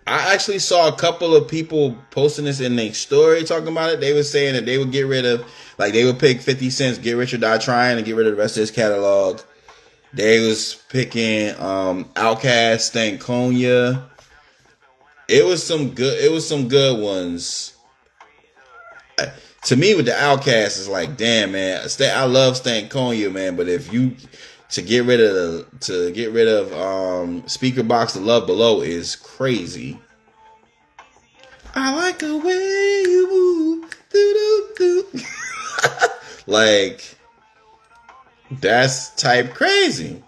I actually saw a couple of people posting this in their story talking about it. They were saying that they would get rid of, like they would pick 50 Cent's Get Rich or Die Trying and get rid of the rest of his catalog. They was picking Outkast, Stankonia. It was some good ones. To me, with the Outkast, it's like, damn, man, I love Stankonia, man, but if you to get rid of Speaker Box The Love Below is crazy. I like the way you move. Doo-doo-doo. Like, that's type crazy.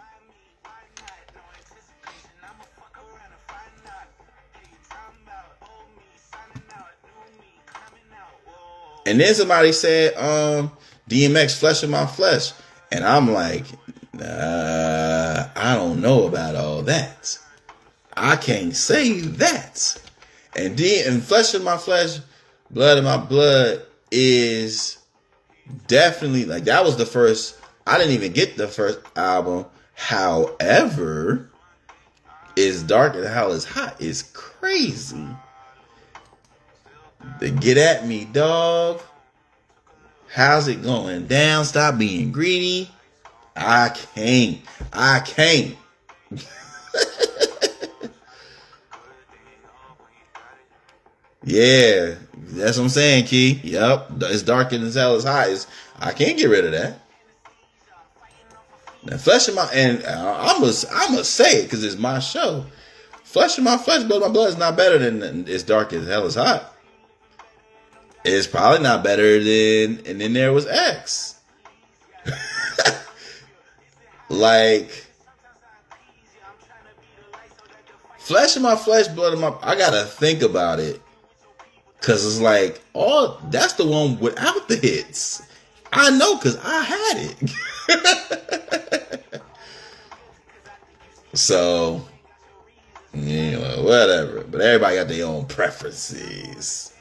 And then somebody said, DMX Flesh of My Flesh. And I'm like, I don't know about all that. I can't say that. And Flesh of My Flesh, Blood of My Blood is definitely, like, that was the first. I didn't even get the first album. However, It's Dark and Hell Is Hot is crazy. The Get At Me, dog. How's it going down? Stop being greedy. I can't. Yeah, that's what I'm saying, Key. Yep, It's Dark and Hell Is Hot. I can't get rid of that. Now, Flesh of My, and I'm gonna say it because it's my show. Flesh of My Flesh, Blood of My Blood is not better than It's Dark and Hell Is Hot. It's probably not better than, and then there was X. Like, Flesh of My Flesh, Blood of My, I gotta think about it. Cause it's like, that's the one without the hits. I know, cause I had it. So, whatever. But everybody got their own preferences.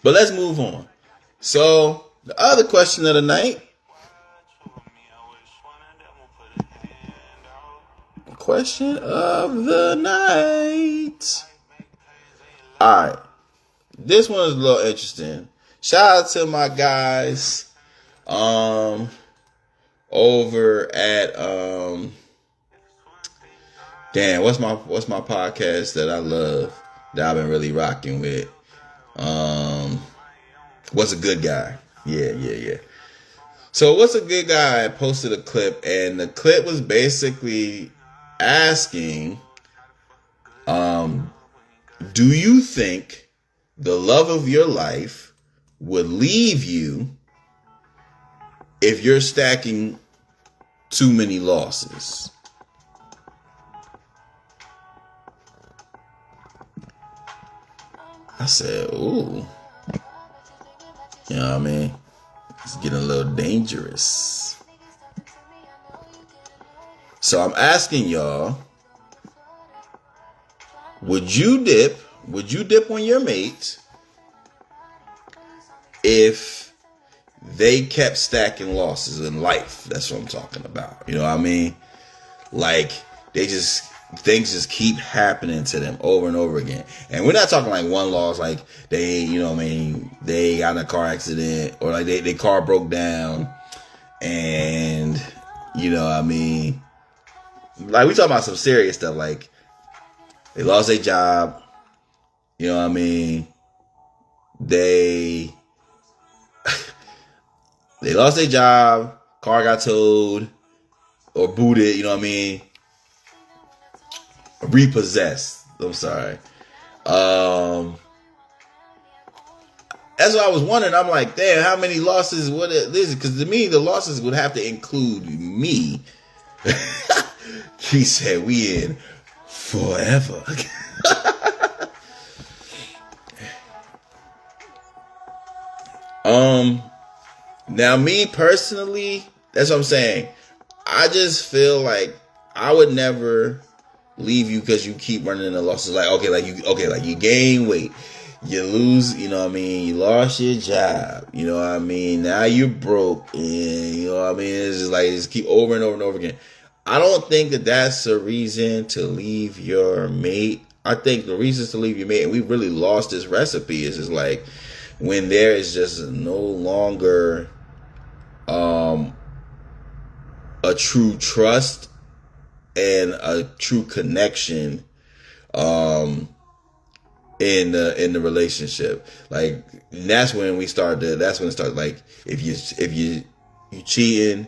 But let's move on. So, the other question of the night. Question of the night. Alright. This one is a little interesting. Shout out to my guys over at what's my podcast that I love that I've been really rocking with? What's a Good Guy? Yeah. So What's a Good Guy posted a clip, and the clip was basically asking, do you think the love of your life would leave you if you're stacking too many losses. I said, ooh. You know what I mean? It's getting a little dangerous. So I'm asking y'all, would you dip on your mate if they kept stacking losses in life? That's what I'm talking about. You know what I mean? Like, things just keep happening to them over and over again. And we're not talking like one loss, like they, you know what I mean, they got in a car accident, or like their car broke down, and, you know what I mean, like we talking about some serious stuff, like they lost their job, you know what I mean, they lost their job, car got towed or booted, you know what I mean, repossessed. I'm sorry. That's what I was wondering. I'm like, damn, how many losses would it is? Because to me, the losses would have to include me. He said, we in forever. Now me personally, that's what I'm saying. I just feel like I would never leave you because you keep running into losses. Like, you gain weight, you lose, you know what I mean, you lost your job, you know what I mean, now you're broke, and you know what I mean, it's just like, just keep over and over and over again. I don't think that that's a reason to leave your mate. I think the reasons to leave your mate, and we've really lost this recipe, is just like when there is just no longer a true trust and a true connection in the relationship. Like, that's when it starts, like, if you cheating,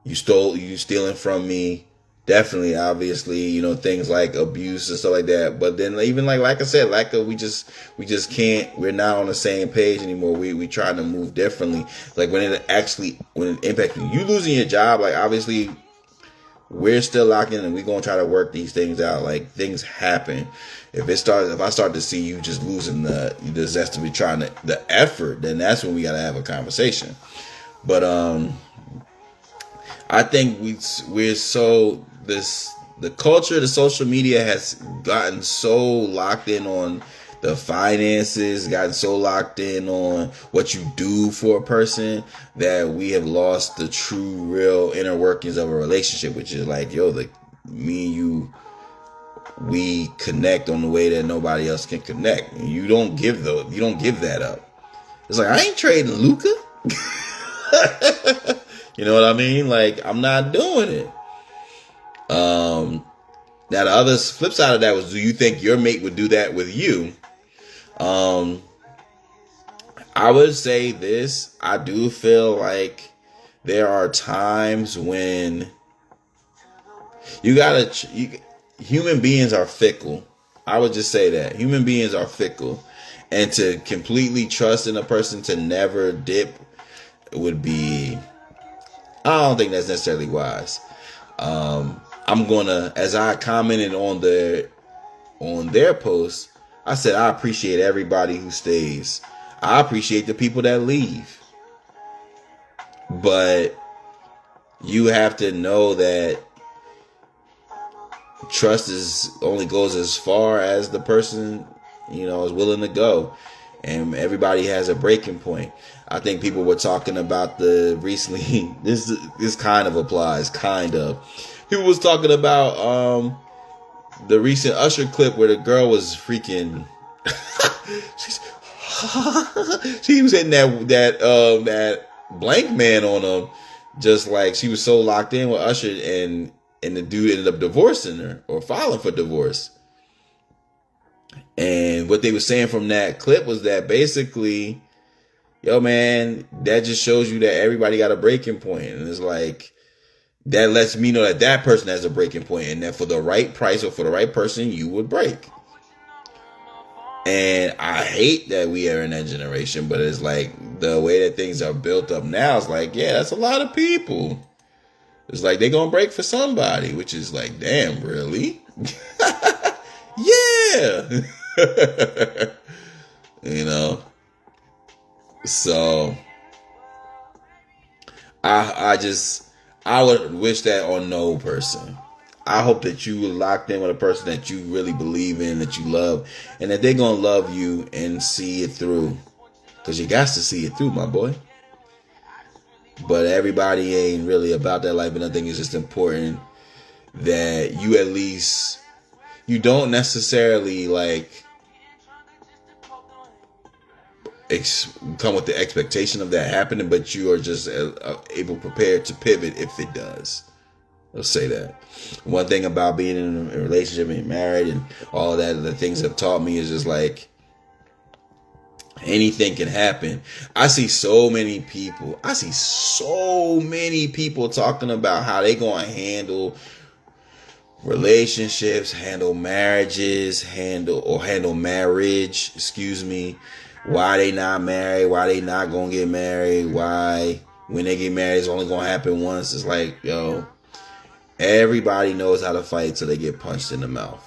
you stealing from me, definitely, obviously, you know, things like abuse and stuff like that. But then even like I said, we just can't, we're not on the same page anymore. We trying to move differently. Like when it impacts you losing your job, like obviously we're still locked in and we're gonna try to work these things out. Like, things happen. If I start to see you just losing the zest to be trying the effort, then that's when we gotta have a conversation. But I think the culture, the social media has gotten so locked in on the finances, gotten so locked in on what you do for a person, that we have lost the true, real inner workings of a relationship, which is like, me and you, we connect on the way that nobody else can connect. And you don't give that up. It's like, I ain't trading Luca. You know what I mean? Like, I'm not doing it. Now the other flip side of that was, do you think your mate would do that with you? I would say this. I do feel like there are times when human beings are fickle. I would just say that. Human beings are fickle. And to completely trust in a person to never dip would be, I don't think that's necessarily wise. I'm gonna, as I commented on their post, I said, I appreciate everybody who stays. I appreciate the people that leave. But you have to know that trust only goes as far as the person, you know, is willing to go. And everybody has a breaking point. I think people were talking about recently, this kind of applies, kind of. People was talking about the recent Usher clip where the girl was freaking she was hitting that blank man on him, just like she was so locked in with Usher, and the dude ended up divorcing her or filing for divorce. And what they were saying from that clip was that basically, yo man, that just shows you that everybody got a breaking point. And it's like, that lets me know that person has a breaking point, and that for the right price or for the right person, you would break. And I hate that we are in that generation, but it's like the way that things are built up now, it's like, yeah, that's a lot of people. It's like they gonna break for somebody, which is like, damn, really? Yeah. You know. So I would wish that on no person. I hope that you were locked in with a person that you really believe in, that you love, and that they're gonna love you and see it through. Cause you got to see it through, my boy. But everybody ain't really about that life, and I think it's just important that you at least, you don't necessarily like come with the expectation of that happening, but you are just able, prepared to pivot if it does. Let's say that. One thing about being in a relationship and married and all of that, the things have taught me is just like, anything can happen. I see so many people talking about how they gonna handle relationships, handle marriages, handle marriage, excuse me. Why they not married, why they not gonna get married, why when they get married it's only gonna happen once. It's like, yo, everybody knows how to fight till they get punched in the mouth.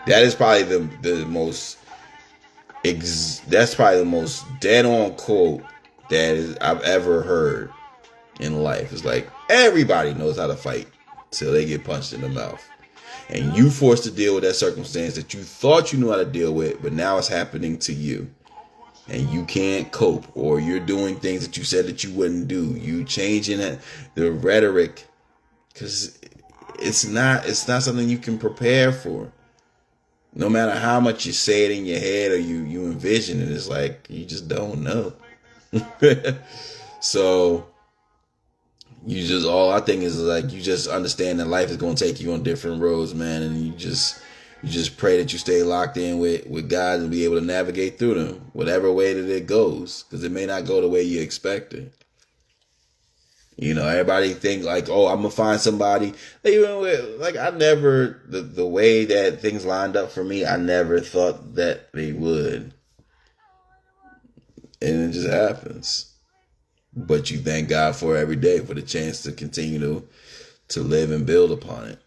That is probably the most dead on quote that I've ever heard in life. It's like, everybody knows how to fight till they get punched in the mouth. And you forced to deal with that circumstance that you thought you knew how to deal with, but now it's happening to you. And you can't cope, or you're doing things that you said that you wouldn't do. You changing the rhetoric, because it's not something you can prepare for. No matter how much you say it in your head or you envision it, it's like you just don't know. So all I think is like, you just understand that life is going to take you on different roads, man, and you just pray that you stay locked in with God and be able to navigate through them, whatever way that it goes, because it may not go the way you expected. You know, everybody think like, oh, I'm gonna find somebody. Like I never, the way that things lined up for me, I never thought that they would, and it just happens. But you thank God for every day, for the chance to continue to live and build upon it.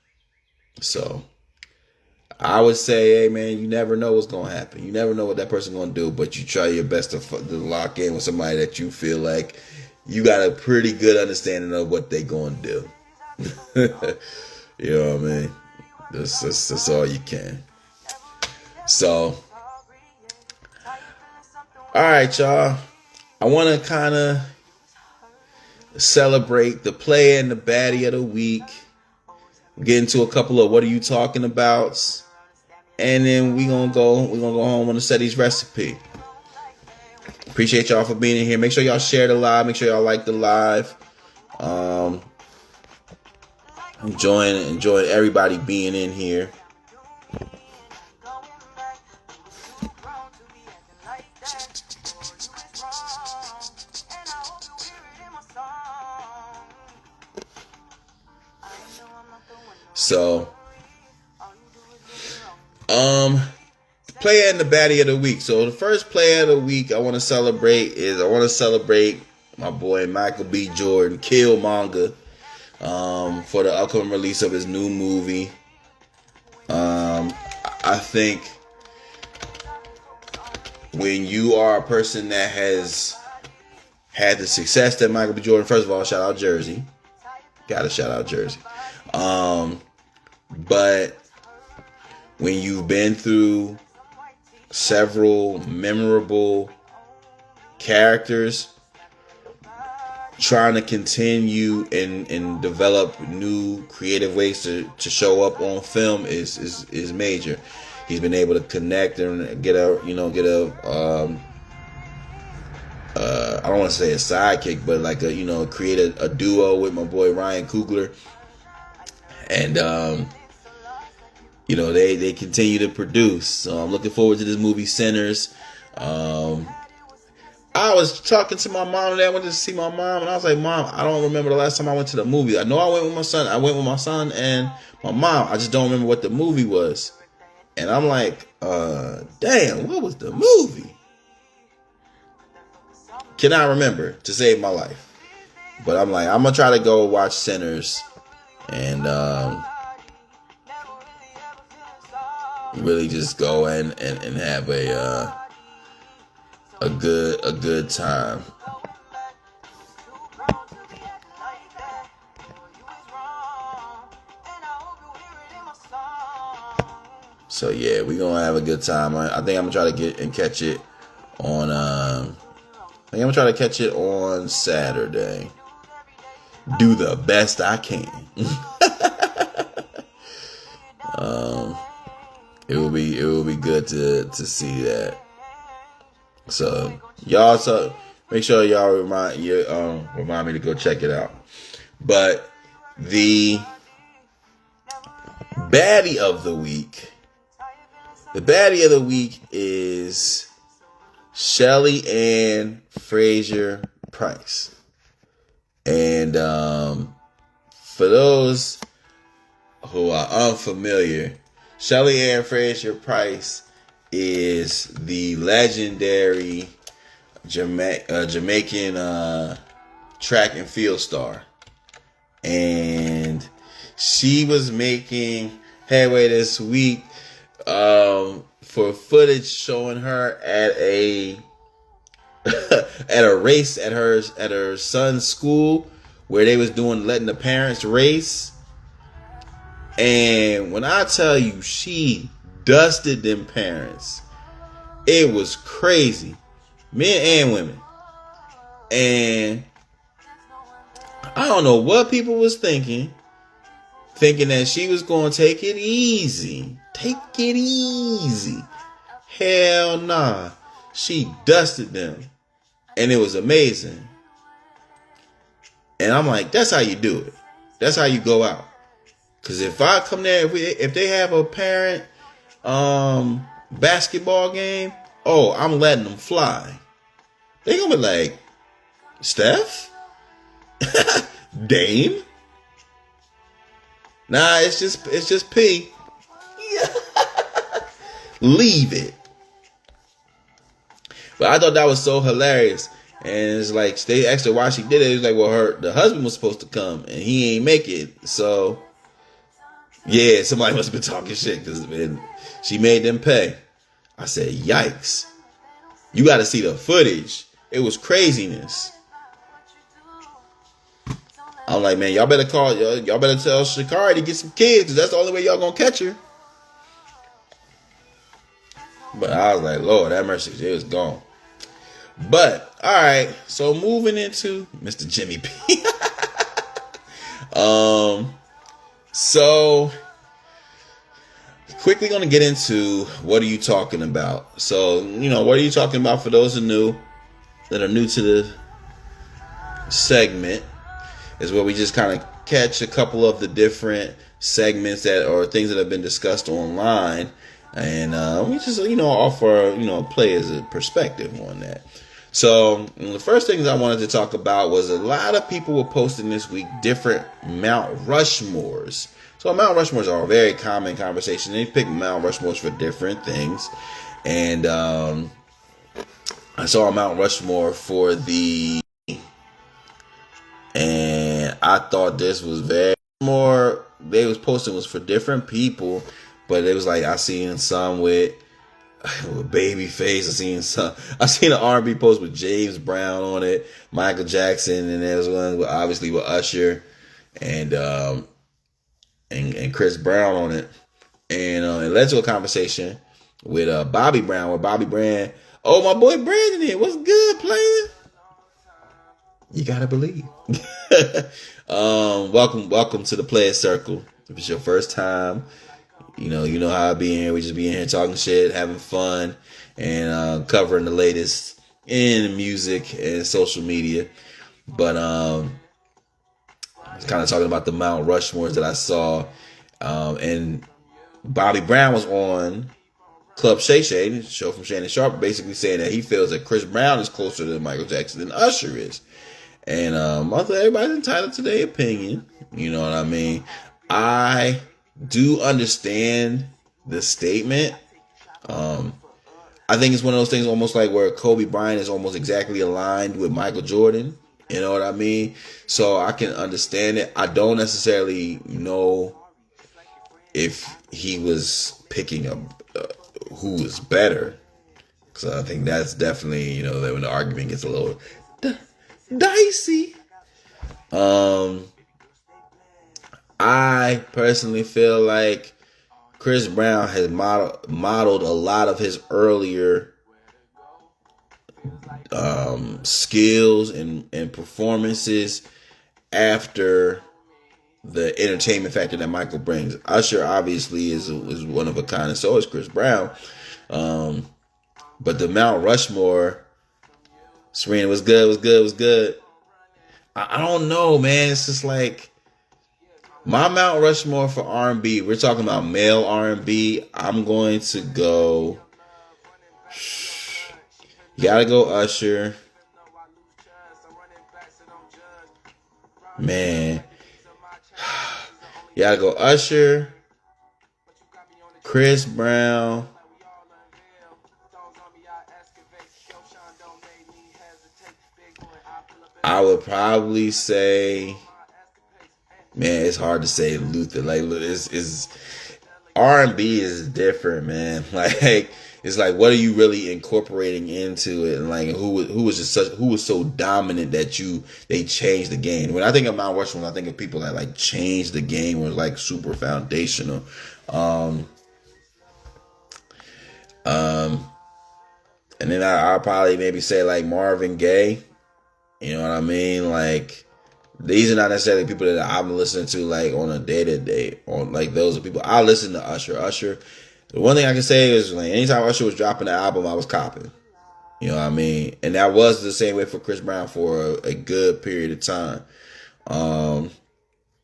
So I would say, hey man, you never know what's gonna happen. You never know what that person's gonna do, but you try your best to lock in with somebody that you feel like you got a pretty good understanding of what they gonna do. You know what I mean? That's all you can. So, all right, y'all. I want to kind of celebrate the Playa and the baddie of the week. Get into a couple of what are you talking about, and then we're gonna go home on the Ceddy's recipe. Appreciate y'all for being in here. Make sure y'all share the live. Make sure y'all like the live. Enjoying everybody being in here. So, Playa and the baddie of the week. So the first player of the week I want to celebrate my boy Michael B. Jordan, Killmonger, for the upcoming release of his new movie. I think when you are a person that has had the success that Michael B. Jordan, first of all, shout out Jersey. Gotta shout out Jersey. But when you've been through several memorable characters, trying to continue and develop new creative ways to show up on film is major. He's been able to connect and get a I don't want to say a sidekick, but like create a duo with my boy Ryan Coogler, and they continue to produce. So I'm looking forward to this movie, Sinners. I was talking to my mom today. I went to see my mom, and I was like, Mom, I don't remember the last time I went to the movie. I know I went with my son. I went with my son and my mom. I just don't remember what the movie was. And I'm like, damn, what was the movie? Cannot remember to save my life. But I'm like, I'm gonna try to go watch Sinners and really just go and have a good time. So yeah, we're gonna have a good time. I think I'm gonna try to get and catch it on I think I'm gonna try to catch it on Saturday. Do the best I can. It will be good to see that. So y'all, so make sure y'all remind me to go check it out. But the baddie of the week is Shelly Ann Fraser Price. And for those who are unfamiliar, Shelly Ann Fraser Price is the legendary Jamaican track and field star. And she was making headway this week for footage showing her at a at a race at her son's school where they was letting the parents race. And when I tell you she dusted them parents, it was crazy. Men and women. And I don't know what people was thinking that she was going to take it easy. Take it easy. Hell nah. She dusted them. And it was amazing. And I'm like, that's how you do it. That's how you go out. Because if I come there, if they have a parent basketball game, oh, I'm letting them fly. They gonna be like, Steph? Dame? Nah, it's just P. Leave it. But I thought that was so hilarious. And it's like, they asked her why she did it. It was like, well, the husband was supposed to come and he ain't make it. So, yeah, somebody must have been talking shit because she made them pay. I said, yikes. You got to see the footage. It was craziness. I'm like, man, y'all better tell Sha'Carri to get some kids because that's the only way y'all going to catch her. But I was like, Lord, that mercy, it was gone. But, all right, so moving into Mr. Jimmy P. So, quickly going to get into what are you talking about? So, what are you talking about for those that are new to the segment is where we just kind of catch a couple of the different segments or things that have been discussed online. And we just, offer, players a perspective on that. So the first things I wanted to talk about was a lot of people were posting this week different Mount Rushmores. So Mount Rushmores are a very common conversation. They pick Mount Rushmores for different things. And I saw a Mount Rushmore for and I thought this was very more, they was posting was for different people. But it was like, I seen some with Babyface. I seen an R&B post with James Brown on it, Michael Jackson, and there was one obviously with Usher and Chris Brown on it. And it led to a conversation with Bobby Brown, where Bobby Brown, oh, my boy Brandon here, what's good, player? You gotta believe. Welcome to the Player Circle. If it's your first time, you know how I be in here. We just be in here talking shit, having fun, and covering the latest in music and social media. But I was kind of talking about the Mount Rushmores that I saw, and Bobby Brown was on Club Shay Shay, the show from Shannon Sharp, basically saying that he feels that Chris Brown is closer to Michael Jackson than Usher is. And I thought everybody's entitled to their opinion. You know what I mean? I do understand the statement. I think it's one of those things almost like where Kobe Bryant is almost exactly aligned with Michael Jordan. You know what I mean? So I can understand it. I don't necessarily know if he was picking up who was better. So I think that's definitely, that when the argument gets a little dicey. I personally feel like Chris Brown has modeled a lot of his earlier skills and performances after the entertainment factor that Michael brings. Usher obviously is one of a kind, and so is Chris Brown. But the Mount Rushmore, Serena, was good. I don't know, man. It's just like my Mount Rushmore for R&B. We're talking about male R&B. I'm going to go. You gotta go Usher. Man. You gotta go Usher. Chris Brown. I would probably say, man, it's hard to say Luther. Like, it's R&B is different, man. Like, it's like, what are you really incorporating into it? And like, who was so dominant that they changed the game? When I think of Mount Rushmore, I think of people that like changed the game, or like super foundational. And then I'll probably maybe say like Marvin Gaye. You know what I mean? Like, these are not necessarily people that I'm listening to like on a day-to-day. On like, those are people I listen to. Usher. The one thing I can say is, like, anytime Usher was dropping the album, I was copping. You know what I mean? And that was the same way for Chris Brown for a good period of time.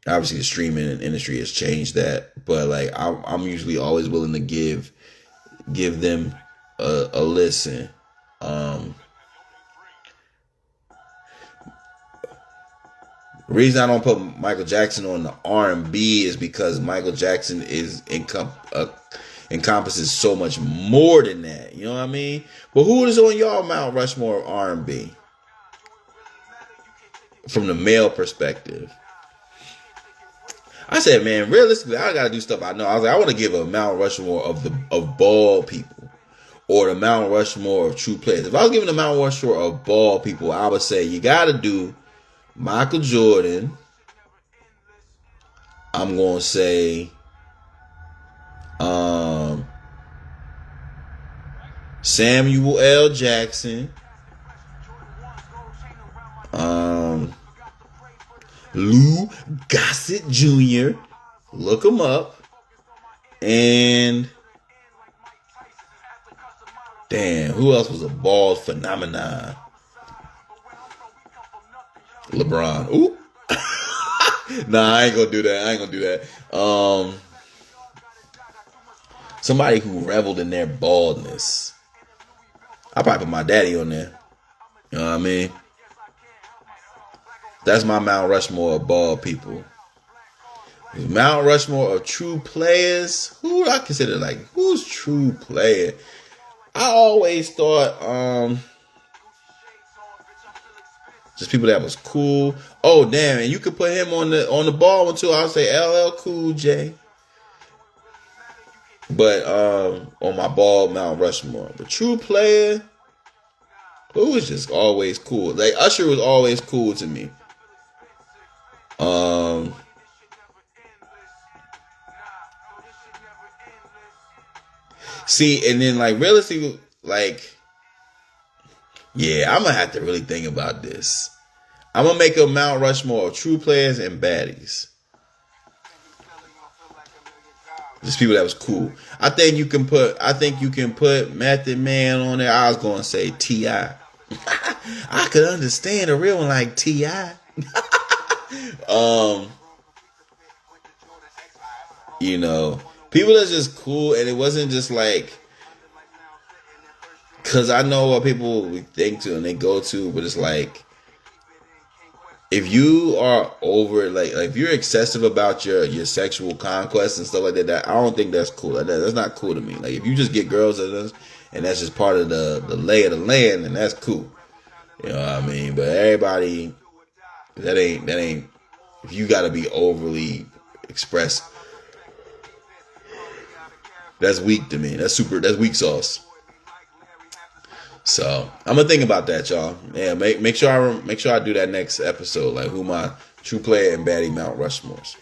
Obviously, the streaming industry has changed that, but like, I'm usually always willing to give them a listen. The reason I don't put Michael Jackson on the R&B is because Michael Jackson encompasses so much more than that. You know what I mean? But who is on y'all Mount Rushmore of R&B? From the male perspective. I said, man, realistically, I gotta do stuff I know. I was like, I want to give a Mount Rushmore of bald people, or the Mount Rushmore of true players. If I was giving the Mount Rushmore of bald people, I would say you gotta do Michael Jordan. I'm gonna say Samuel L. Jackson, Lou Gossett Jr. Look him up. And damn, who else was a bald phenomenon? LeBron. Ooh. Nah, I ain't gonna do that. Somebody who reveled in their baldness. I probably put my daddy on there. You know what I mean? That's my Mount Rushmore of bald people. Mount Rushmore of true players. Who do I consider, like, who's true player? I always thought just people that was cool. Oh damn, and you could put him on the ball one too. I'll say LL Cool J. But on my ball Mount Rushmore. But true player, who was just always cool. Like, Usher was always cool to me. See, and then like realistically, like, yeah, I'm gonna have to really think about this. I'm gonna make a Mount Rushmore of true players and baddies. Just people that was cool. I think you can put Method Man on there. I was gonna say T.I. I could understand a real one like T.I. You know, people that's just cool, and it wasn't just like, because I know what people think to and they go to, but it's like, if you are over, like if you're excessive about your sexual conquest and stuff like that, I don't think that's cool. That's not cool to me. Like, if you just get girls and that's just part of the lay of the land, then that's cool. You know what I mean? But everybody That ain't. If you got to be overly expressed, that's weak to me. That's weak sauce. So I'm gonna think about that, y'all. Yeah, make sure I do that next episode. Like who my true player and baddie Mount Rushmores.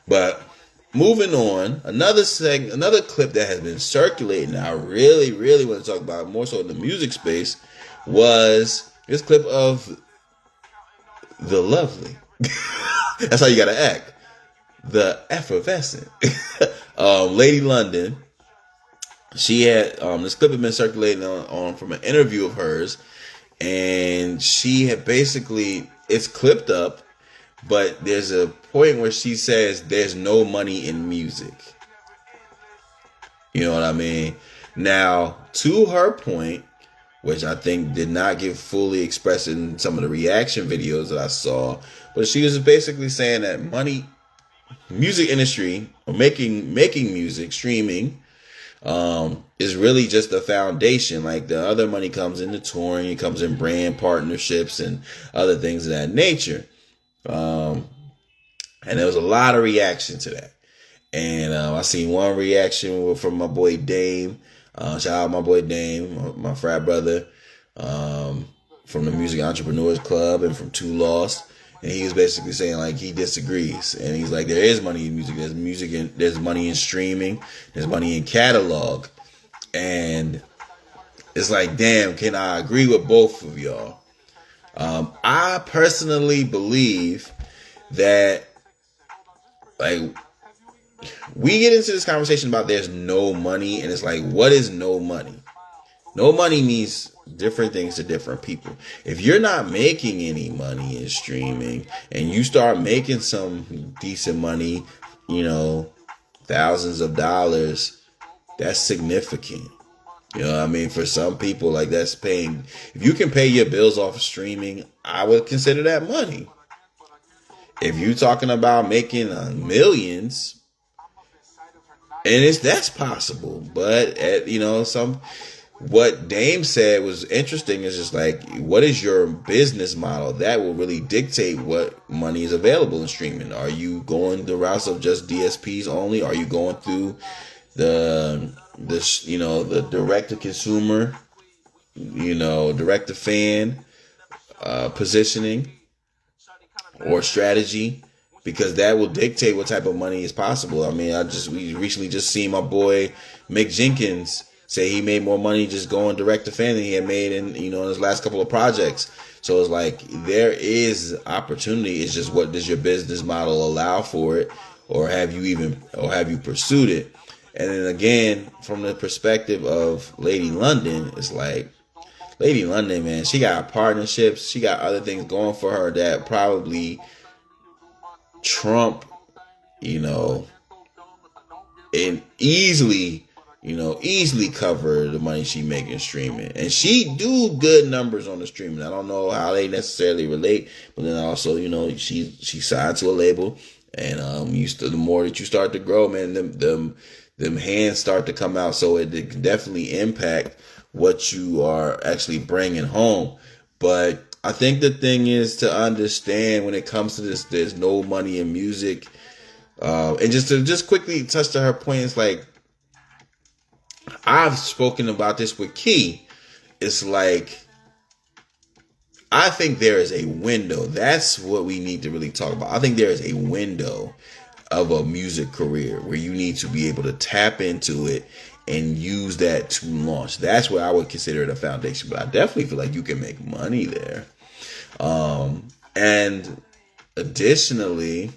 But moving on, another clip that has been circulating. I really, really want to talk about more so in the music space was this clip of the lovely. That's how you gotta act. The effervescent Lady London. She had this clip had been circulating on from an interview of hers, and she had basically, it's clipped up, but there's a point where she says there's no money in music. You know what I mean? Now, to her point, which I think did not get fully expressed in some of the reaction videos that I saw, but she was basically saying that music industry, or making music, streaming, is really just the foundation. Like the other money comes into touring, it comes in brand partnerships and other things of that nature. And there was a lot of reaction to that. And I seen one reaction from my boy Dame. Shout out my boy Dame, my frat brother, from the Music Entrepreneurs Club and from Two Lost. And he was basically saying like he disagrees, and he's like, there is money in music. There's money in streaming. There's money in catalog, and it's like, damn, can I agree with both of y'all? I personally believe that like we get into this conversation about there's no money, and it's like, what is no money? No money means different things to different people. If you're not making any money in streaming and you start making some decent money, thousands of dollars, that's significant. You know what I mean? For some people, like that's paying. If you can pay your bills off of streaming, I would consider that money. If you're talking about making millions, and that's possible, but what Dame said was interesting is just like, what is your business model? That will really dictate what money is available in streaming. Are you going the routes of just DSPs only? Are you going through the direct to consumer, direct to fan positioning or strategy? Because that will dictate what type of money is possible. I mean, we recently just seen my boy Mick Jenkins say he made more money just going direct to fan than he had made in his last couple of projects. So it's like there is opportunity. It's just, what does your business model allow for it, or have you pursued it? And then again, from the perspective of Lady London, it's like Lady London, man, she got partnerships, she got other things going for her that probably trump, and easily cover the money she making streaming. And she do good numbers on the streaming. I don't know how they necessarily relate, but then also, she signed to a label, and the more that you start to grow, man, them hands start to come out, so it can definitely impact what you are actually bringing home. But I think the thing is to understand when it comes to this, there's no money in music. And just quickly touch to her point, it's like, I've spoken about this with Key. It's like, I think there is a window. That's what we need to really talk about. I think there is a window of a music career where you need to be able to tap into it and use that to launch. That's where I would consider it a foundation. But I definitely feel like you can make money there. And additionally,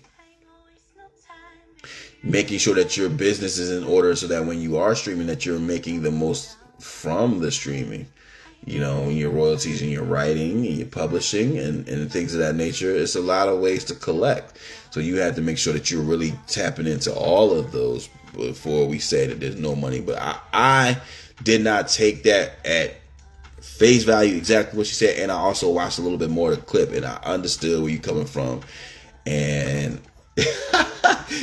making sure that your business is in order so that when you are streaming, that you're making the most from the streaming, your royalties and your writing and your publishing and things of that nature. It's a lot of ways to collect. So you have to make sure that you're really tapping into all of those before we say that there's no money. But I did not take that at face value, exactly what she said. And I also watched a little bit more of the clip, and I understood where you're coming from. And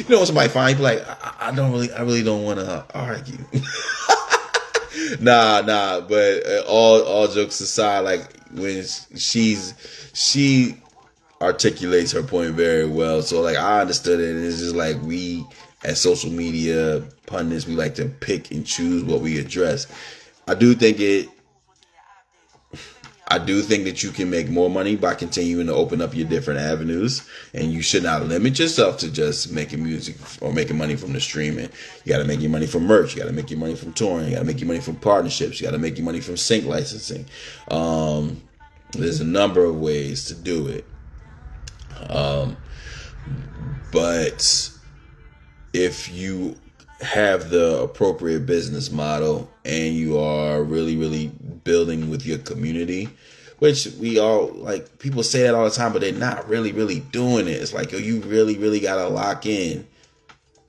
when somebody finds, like, I really don't want to argue. Nah. But all jokes aside, like when she articulates her point very well. So like I understood it. It's just like we as social media pundits, we like to pick and choose what we address. I do think that you can make more money by continuing to open up your different avenues, and you should not limit yourself to just making music or making money from the streaming. You got to make your money from merch. You got to make your money from touring. You got to make your money from partnerships. You got to make your money from sync licensing. There's a number of ways to do it. But if you have the appropriate business model and you are really, really building with your community, which we all, like, people say that all the time, but they're not really, really doing it. It's like, yo, you really, really got to lock in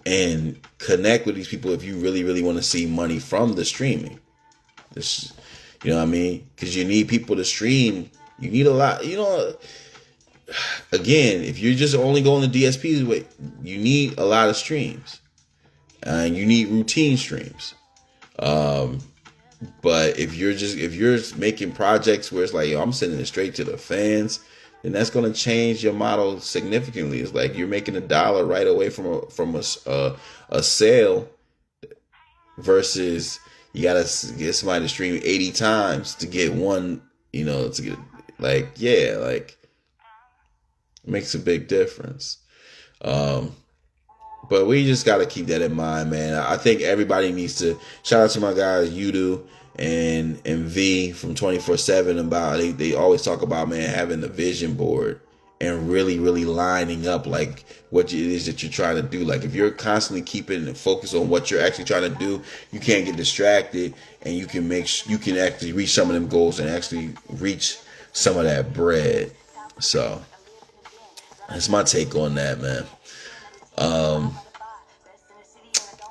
and connect with these people if you really, really want to see money from the streaming. This, you know what I mean? Because you need people to stream. You need a lot, again, if you're just only going to DSPs, you need a lot of streams. And you need routine streams. But if you're making projects where it's like, yo, I'm sending it straight to the fans, then that's going to change your model significantly. It's like you're making $1 right away from a sale versus you got to get somebody to stream 80 times to get one, to get it makes a big difference. But we just got to keep that in mind, man. I think everybody needs to shout out to my guys, Udo and V from 24/7 about they always talk about, man, having the vision board and really, really lining up like what it is that you're trying to do. Like if you're constantly keeping focus on what you're actually trying to do, you can't get distracted and you can actually reach some of them goals and actually reach some of that bread. So that's my take on that, man.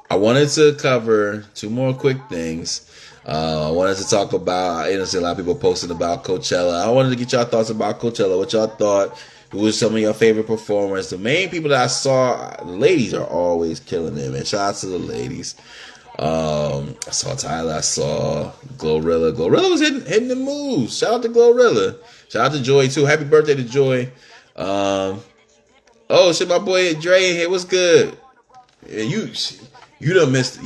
I wanted to cover 2 more quick things. I wanted to talk about, see a lot of people posting about Coachella. I wanted to get y'all thoughts about Coachella. What y'all thought? Who was some of your favorite performers? The main people that I saw, the ladies are always killing it, man. Shout out to the ladies. I saw Tyler. I saw Glorilla. Glorilla was hitting the moves. Shout out to Glorilla. Shout out to Joy too. Happy birthday to Joy. Oh shit, my boy Dre in here. What's good? Yeah, you done missed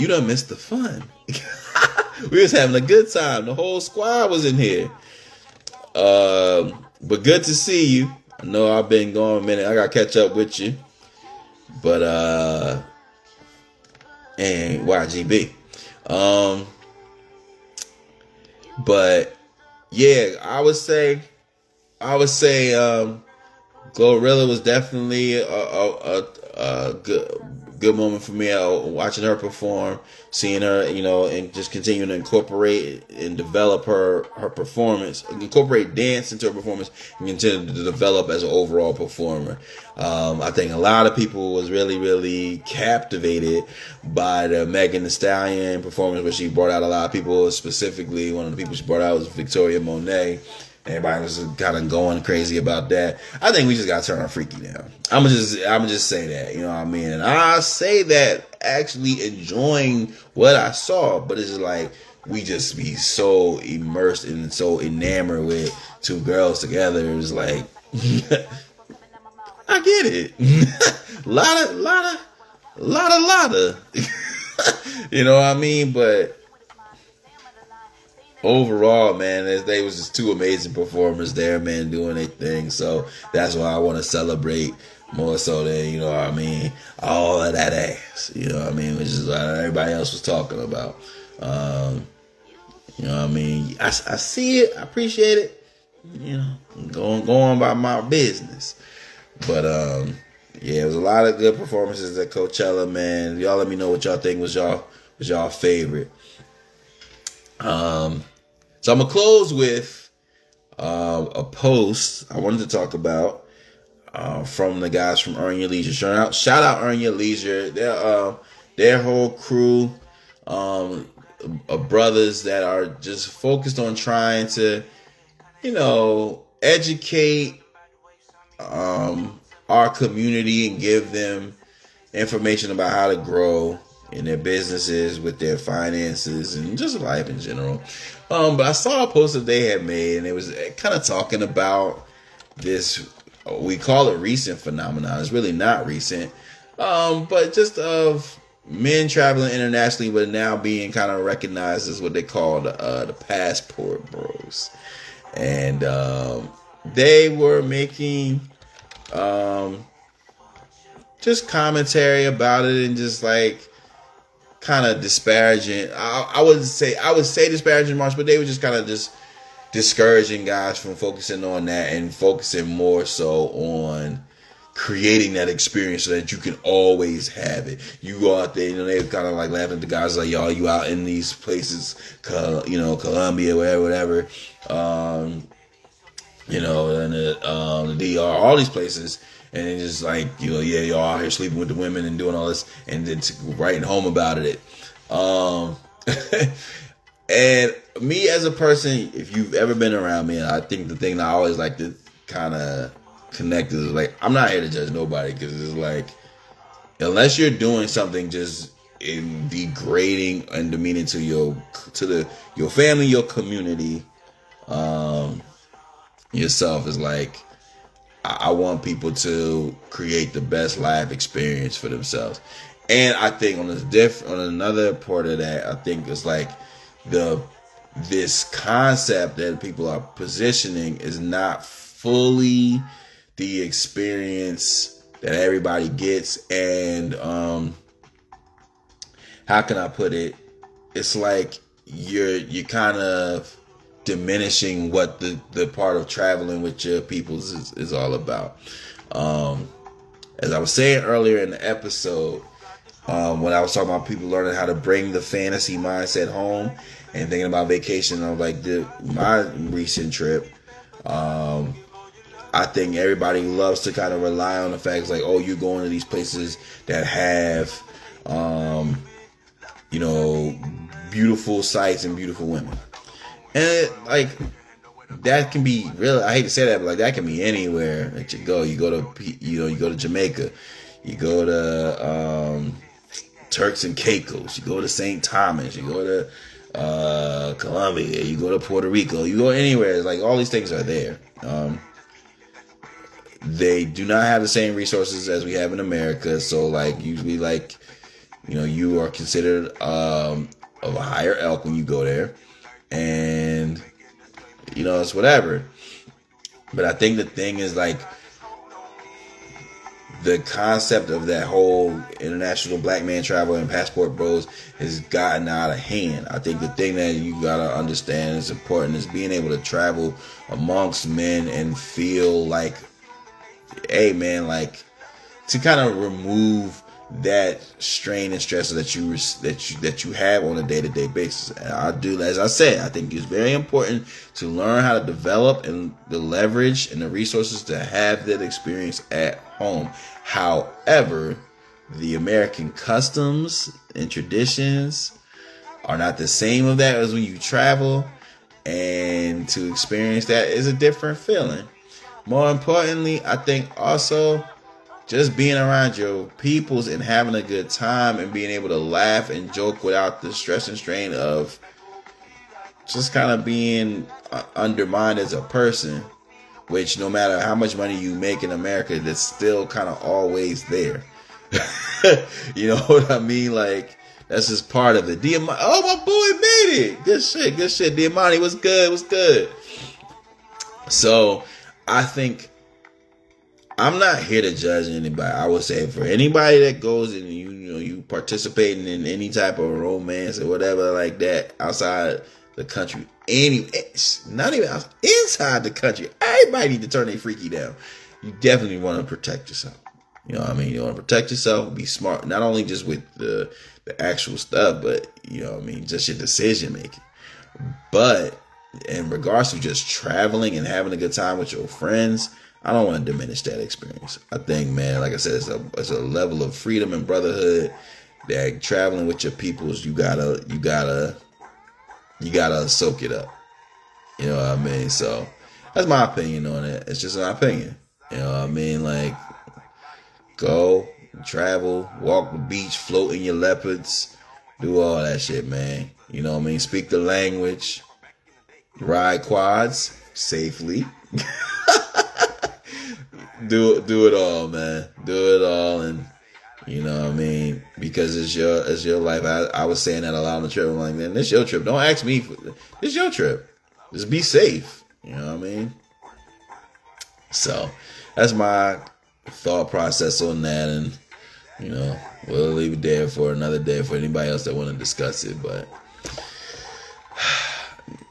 the fun. We was having a good time. The whole squad was in here. But good to see you. I know I've been gone a minute. I gotta catch up with you. But and YGB. But yeah, I would say Glorilla was definitely a good moment for me. Watching her perform, seeing her, and just continuing to incorporate and develop her performance, incorporate dance into her performance, and continue to develop as an overall performer. I think a lot of people was really, really captivated by the Megan Thee Stallion performance, where she brought out a lot of people. Specifically, one of the people she brought out was Victoria Monet. Everybody was kind of going crazy about that. I think we just gotta turn our freaky down. I'm gonna just say that, you know what I mean? And I say that actually enjoying what I saw, but it's just like we just be so immersed and so enamored with 2 girls together. It's like I get it. Lotta. You know what I mean? But overall, man, they was just 2 amazing performers there, man, doing their thing. So that's why I want to celebrate more so than, you know what I mean, all of that ass. You know what I mean? Which is what everybody else was talking about. You know what I mean? I see it, I appreciate it. Going about my business. But yeah, it was a lot of good performances at Coachella, man. Y'all let me know what y'all think was y'all favorite. So I'm gonna close with a post I wanted to talk about from the guys from Earn Your Leisure. Shout out Earn Your Leisure. Their whole crew of brothers that are just focused on trying to, educate our community and give them information about how to grow in their businesses, with their finances, and just life in general. But I saw a post that they had made, and it was kind of talking about this we call it recent phenomenon. It's really not recent, but just of men traveling internationally, but now being kind of recognized as what they call the passport bros, and they were making just commentary about it and just like kind of disparaging. I would say disparaging much, but they were just kind of just discouraging guys from focusing on that and focusing more so on creating that experience so that you can always have it. You go out there, they kind of like laughing at the guys like, y'all, you out in these places, Colombia, whatever, and the DR, all these places, and it's just like, yeah, y'all out here sleeping with the women and doing all this, and then writing home about it. And me as a person, if you've ever been around me, I think the thing that I always like to kind of connect is like, I'm not here to judge nobody, because it's like, unless you're doing something just in degrading and demeaning to your family, your community, yourself, is like, I want people to create the best life experience for themselves. And I think on another part of that, I think it's like this concept that people are positioning is not fully the experience that everybody gets. And how can I put it? It's like you're kind of diminishing what the part of traveling with your peoples is all about. As I was saying earlier in the episode, when I was talking about people learning how to bring the fantasy mindset home and thinking about vacation, I was like, my recent trip, I think everybody loves to kind of rely on the facts like, oh, you're going to these places that have, beautiful sights and beautiful women. And that can be real. I hate to say that, but like that can be anywhere that you go. You go to Jamaica, you go to Turks and Caicos, you go to St. Thomas, you go to Colombia, you go to Puerto Rico, you go anywhere. It's like all these things are there. They do not have the same resources as we have in America. So like usually you are considered of a higher elk when you go there. And it's whatever. But I think the thing is like the concept of that whole international black man travel and passport bros has gotten out of hand. I think the thing that you gotta understand is important is being able to travel amongst men and feel like, hey man, like to kind of remove that strain and stress that you have on a day-to-day basis. And I do, as I said, I think it's very important to learn how to develop and the leverage and the resources to have that experience at home. However, the American customs and traditions are not the same of that as when you travel, and to experience that is a different feeling. More importantly, I think also just being around your peoples and having a good time and being able to laugh and joke without the stress and strain of just kind of being undermined as a person, which no matter how much money you make in America, that's still kind of always there. You know what I mean? Like, that's just part of it. Oh, my boy made it. Good shit. Diamante, what's good? So I think I'm not here to judge anybody. I would say for anybody that goes and you participating in any type of romance or whatever like that outside the country, not even inside the country, everybody need to turn their freaky down. You definitely want to protect yourself. You know what I mean? You want to protect yourself, be smart, not only just with the actual stuff, but just your decision making. But in regards to just traveling and having a good time with your friends, I don't want to diminish that experience. I think, man, like I said, it's a level of freedom and brotherhood that traveling with your peoples, you gotta soak it up. You know what I mean? So that's my opinion on it. It's just my opinion. You know what I mean? Like, go, travel, walk the beach, float in your leopards, do all that shit, man. You know what I mean? Speak the language, ride quads safely. do it all, man. Do it all, and you know what I mean, because it's your life. I was saying that a lot on the trip. I'm like, man, this your trip. Don't ask me. This your trip. Just be safe. You know what I mean. So that's my thought process on that, and you know, we'll leave it there for another day for anybody else that want to discuss it. But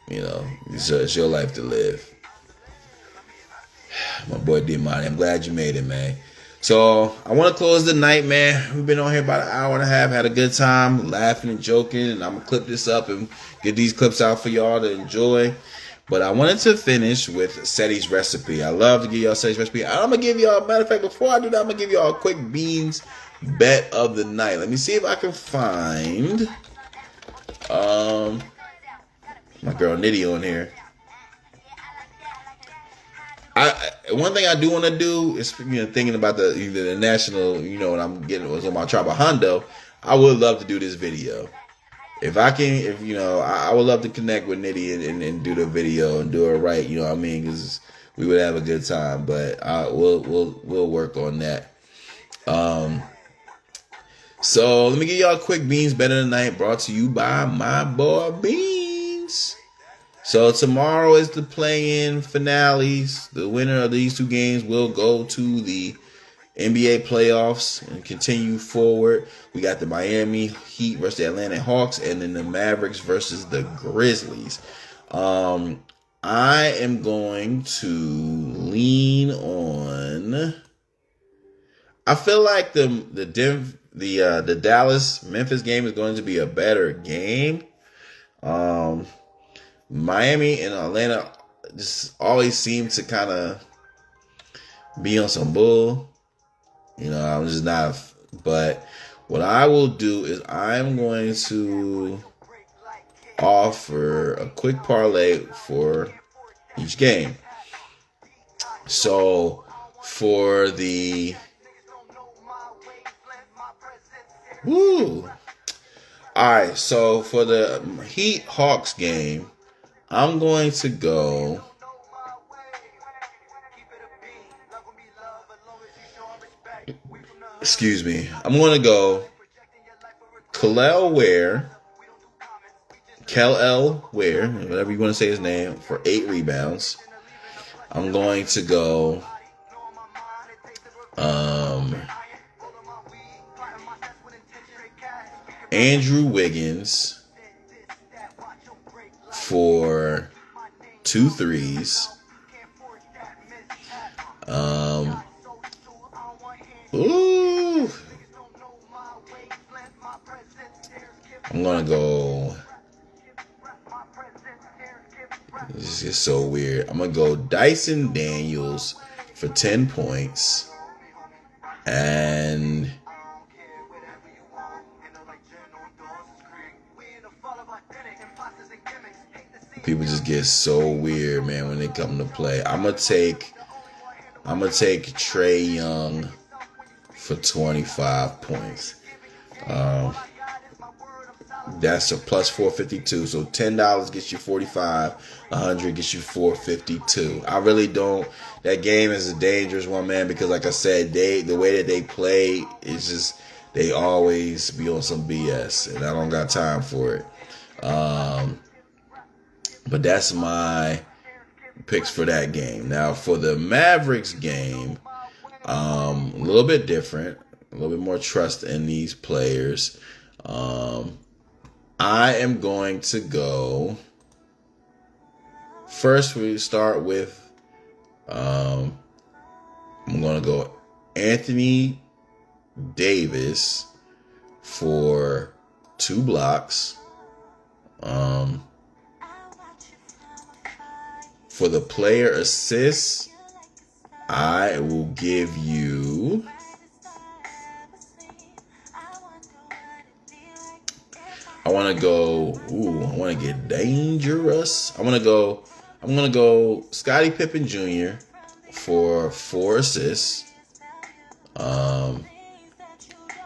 you know, it's your life to live. My boy D-Money, I'm glad you made it, man. So I want to close the night, man. We've been on here about an hour and a half, had a good time, laughing and joking, and I'm gonna clip this up and get these clips out for y'all to enjoy. But I wanted to finish with Ceddy's recipe. I love to give y'all Ceddy's recipe. I'm gonna give y'all, matter of fact, before I do that, I'm gonna give y'all a quick beans bet of the night. Let me see if I can find my girl Nitty on here. One thing I do want to do is, thinking about the national, when I'm getting was on my tribal Hondo, I would love to do this video. If I can, I would love to connect with Nitty and do the video and do it right. You know what I mean? Because we would have a good time. But we'll work on that. So let me give y'all a quick beans bet of the night, brought to you by my boy Beans. So tomorrow is the play-in finales. The winner of these two games will go to the NBA playoffs and continue forward. We got the Miami Heat versus the Atlanta Hawks, and then the Mavericks versus the Grizzlies. I am going to lean on. I feel like the Dallas Memphis game is going to be a better game. Miami and Atlanta just always seem to kind of be on some bull. I'm just not. But what I will do is I'm going to offer a quick parlay for each game. So for the Alright, so for the Heat Hawks game, I'm going to go I'm going to go Kel-El Ware, whatever you want to say his name, for 8 rebounds. I'm going to go Andrew Wiggins for 2 threes. I'm gonna go. This is so weird. I'm gonna go Dyson Daniels for 10 points. And people just get so weird, man, when they come to play. I'm gonna take Trae Young for 25 points. That's a plus 452. So $10 gets you 45. 100 gets you 452. I really don't. That game is a dangerous one, man, because like I said, the way that they play is just, they always be on some BS, and I don't got time for it. But that's my picks for that game. Now for the Mavericks game, a little bit different, a little bit more trust in these players. I am going to go. First, we start with. I'm going to go Anthony Davis for 2 blocks. For the player assists, I will give you. I want to go. I want to get dangerous. I'm gonna go Scottie Pippen Jr. for 4 assists. On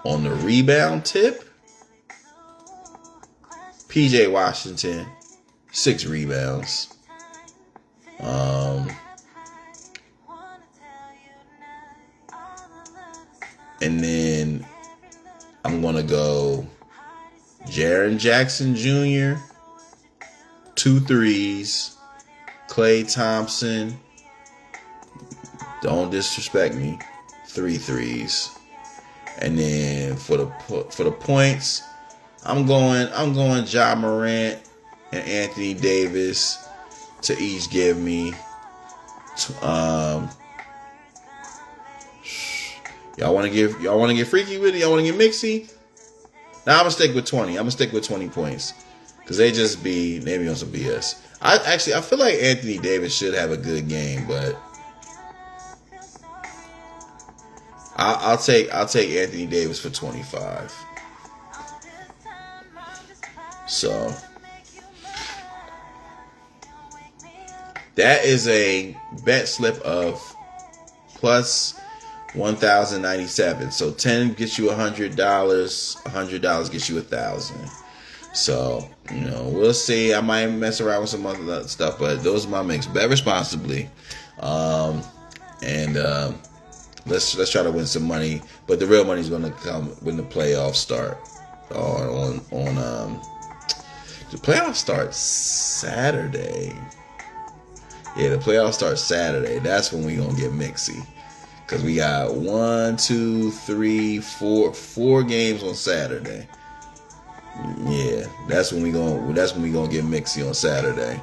the rebound tip, PJ Washington, 6 rebounds. And then I'm going to go Jaren Jackson Jr., 2 threes. Klay Thompson, don't disrespect me, 3 threes. And then for the points, I'm going Ja Morant and Anthony Davis to each give me y'all want to get freaky with it? Y'all want to get mixy? Now I'm gonna stick with 20. I'm gonna stick with 20 points because they be on some BS. I feel like Anthony Davis should have a good game, but I'll take Anthony Davis for 25. So that is a bet slip of plus 1,097. So 10 gets you $100. $100 gets you 1,000. So, we'll see. I might mess around with some other stuff, but those are my mix. Bet responsibly. Let's try to win some money. But the real money is going to come when the playoffs start. The playoffs start Saturday. Yeah, the playoffs start Saturday. That's when we going to get mixy. Because we got 4 games on Saturday. Yeah, that's when we gonna get mixy on Saturday.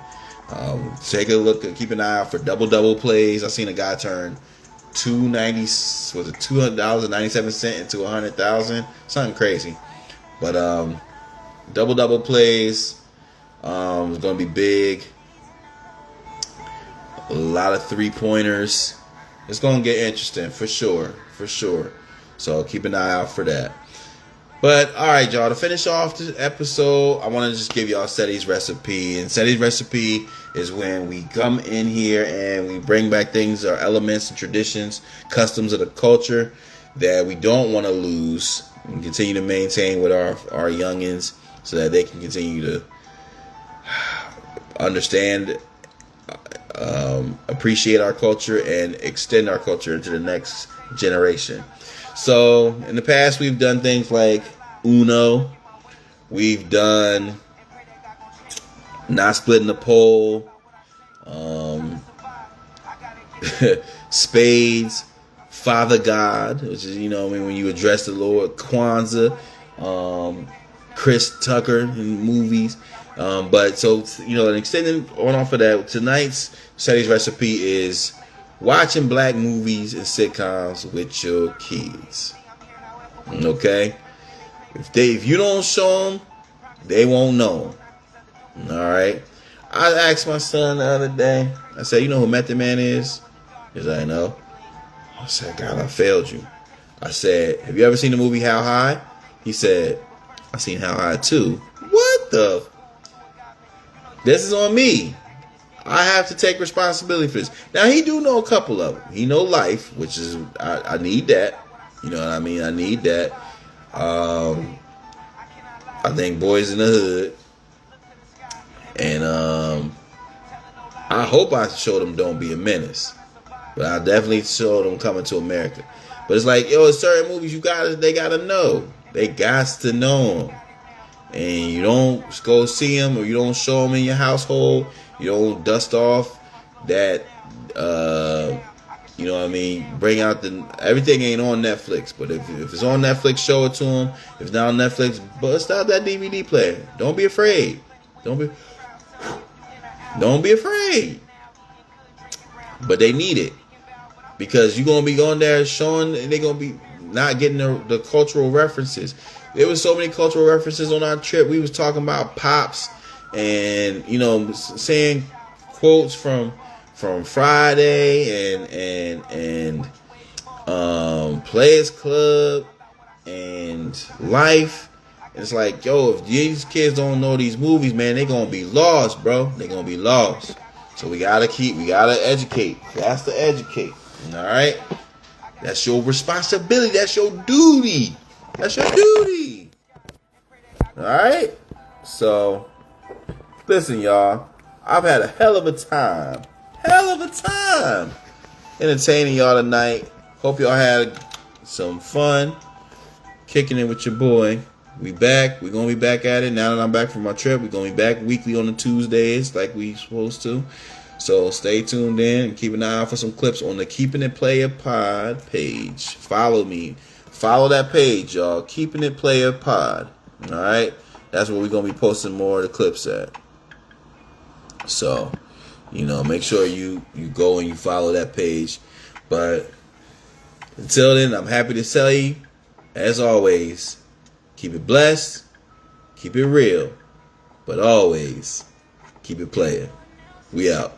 Take a look, keep an eye out for double plays. I seen a guy turn $200.97 into 100,000, something crazy. But double plays is gonna be big. A lot of 3-pointers. It's gonna get interesting for sure. So keep an eye out for that. But, all right, y'all, to finish off this episode, I want to just give y'all Ceddy's recipe. And Ceddy's recipe is when we come in here and we bring back things, our elements and traditions, customs of the culture that we don't want to lose and continue to maintain with our youngins so that they can continue to understand, appreciate our culture, and extend our culture into the next generation. So, in the past, we've done things like Uno. We've done not splitting the pole. Spades. Father God, which is, when you address the Lord. Kwanzaa. Chris Tucker in movies. But, and extending on off of that, tonight's Ceddy's recipe is watching black movies and sitcoms with your kids. Okay? If you don't show them, they won't know. Alright? I asked my son the other day, I said, you know who Method Man is? He said, I know. I said, God, I failed you. I said, have you ever seen the movie How High? He said, I've seen How High too. What the? This is on me. I have to take responsibility for this. Now, he do know a couple of them. He know Life, which is, I need that. You know what I mean? I need that. I think Boys in the Hood. And I hope I showed him Don't Be a Menace. But I definitely showed him Coming to America. But it's like, it's certain movies they gotta know. They got to know them. And you don't go see them, or you don't show them in your household. You don't dust off that, bring out everything ain't on Netflix. But if it's on Netflix, show it to them. If it's not on Netflix, bust out that DVD player. Don't be afraid. Don't be afraid. But they need it. Because you're going to be going there showing, and they're going to be not getting the cultural references. There was so many cultural references on our trip. We was talking about Pops and, saying quotes from Friday and Playas Club and Life. And it's like, if these kids don't know these movies, man, they're going to be lost, bro. They're going to be lost. So we got to educate. That's to educate. All right? That's your responsibility. That's your duty. That's your duty. All right? So, listen, y'all. I've had a hell of a time. Entertaining y'all tonight. Hope y'all had some fun, kicking it with your boy. We back. We're gonna be back at it now that I'm back from my trip. We're gonna be back weekly on the Tuesdays like we supposed to. So stay tuned in and keep an eye out for some clips on the Keepin It Playa Pod page. Follow me. Follow that page, y'all. Keepin It Playa Pod. Alright? That's where we're going to be posting more of the clips at. So, make sure you go and you follow that page. But until then, I'm happy to tell you, as always, keep it blessed, keep it real, but always keep it playing. We out.